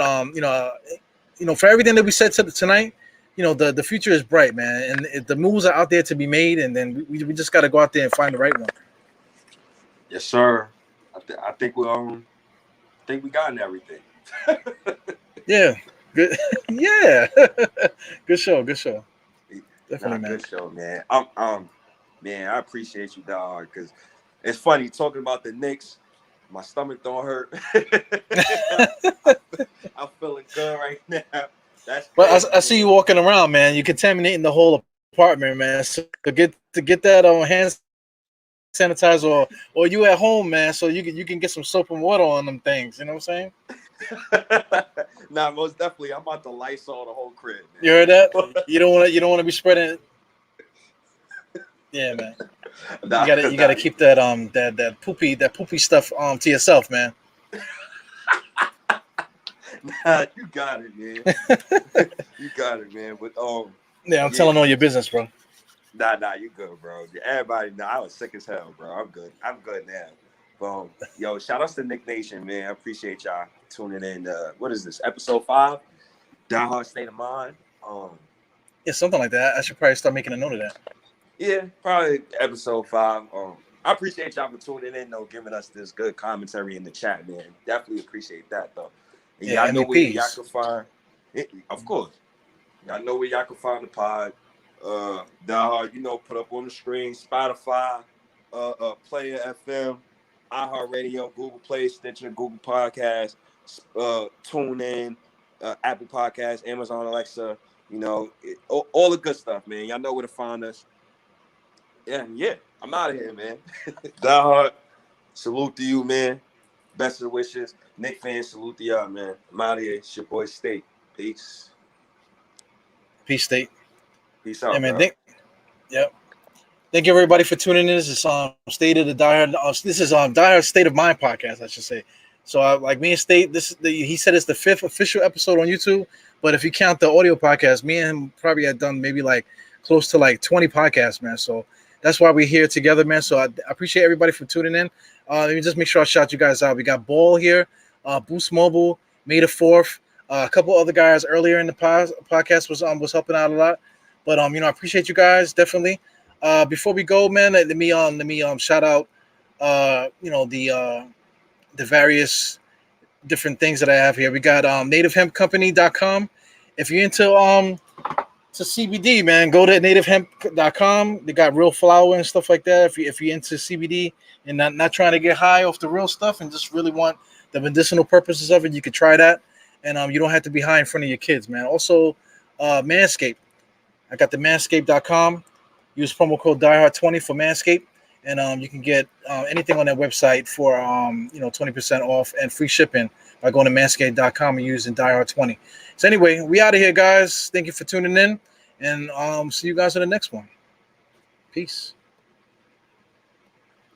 for everything that we said tonight, the future is bright, man, and the moves are out there to be made, and then we just got to go out there and find the right one. Yes, sir. I think we gotten everything. Yeah, good. Yeah, good show. Definitely, man. Good show, man. Man, I appreciate you, dog, because it's funny talking about the Knicks. My stomach don't hurt. I'm feeling good right now. That's well, I see you walking around, man. You're contaminating the whole apartment, man. So to get that on hand sanitizer, or you at home, man, so you can get some soap and water on them things. You know what I'm saying? Nah, most definitely. I'm about to Lysol the whole crib, man. You heard that? You don't want to be spreading. Yeah, man. Nah, You gotta keep that that poopy stuff to yourself, man. Nah, you got it, man. You got it, man. But Yeah, I'm telling all your business, bro. Nah, you good, bro. Everybody, I was sick as hell, bro. I'm good now. Yo, shout outs to Nick Nation, man. I appreciate y'all tuning in. What is this? Episode 5? Diehard State of Mind. Yeah, something like that. I should probably start making a note of that. Yeah, probably episode 5. I appreciate y'all for tuning in, though, giving us this good commentary in the chat, man. Definitely appreciate that, though. And yeah, y'all know where y'all can find it, of course. Y'all know where y'all can find the pod. Diehard, put up on the screen, Spotify, Player FM, iHeartRadio, Google Play, Stitcher, Google Podcasts, TuneIn, Apple Podcasts, Amazon Alexa, all the good stuff, man. Y'all know where to find us. Yeah, I'm out of here, man. Diehard, salute to you, man. Best of wishes. Knicks fans, salute to y'all, man. I'm out of here. It's your boy State. Peace. Peace, State. Peace out, yeah, man. bro. Yep. Thank you, everybody, for tuning in. This is State of the Diehard. This is Diehard State of Mind podcast, I should say. So, like me and State, he said it's the 5th official episode on YouTube. But if you count the audio podcast, me and him probably had done maybe like close to like 20 podcasts, man. So that's why we're here together, man. So I appreciate everybody for tuning in. Let me just make sure I shout you guys out. We got Ball here, Boost Mobile, May the 4th. A couple other guys earlier in the podcast was helping out a lot. But I appreciate you guys definitely. Before we go, man, let me shout out the various different things that I have here. We got nativehempcompany.com. If you're into to CBD, man, go to nativehemp.com. They got real flour and stuff like that. If you're into CBD and not trying to get high off the real stuff and just really want the medicinal purposes of it, you could try that. And you don't have to be high in front of your kids, man. Also, Manscaped. I got the manscaped.com. Use promo code Diehard20 for Manscaped. And you can get anything on that website for 20% off and free shipping by going to manscaped.com and using Diehard20. So anyway, we out of here, guys. Thank you for tuning in, and see you guys in the next one. Peace.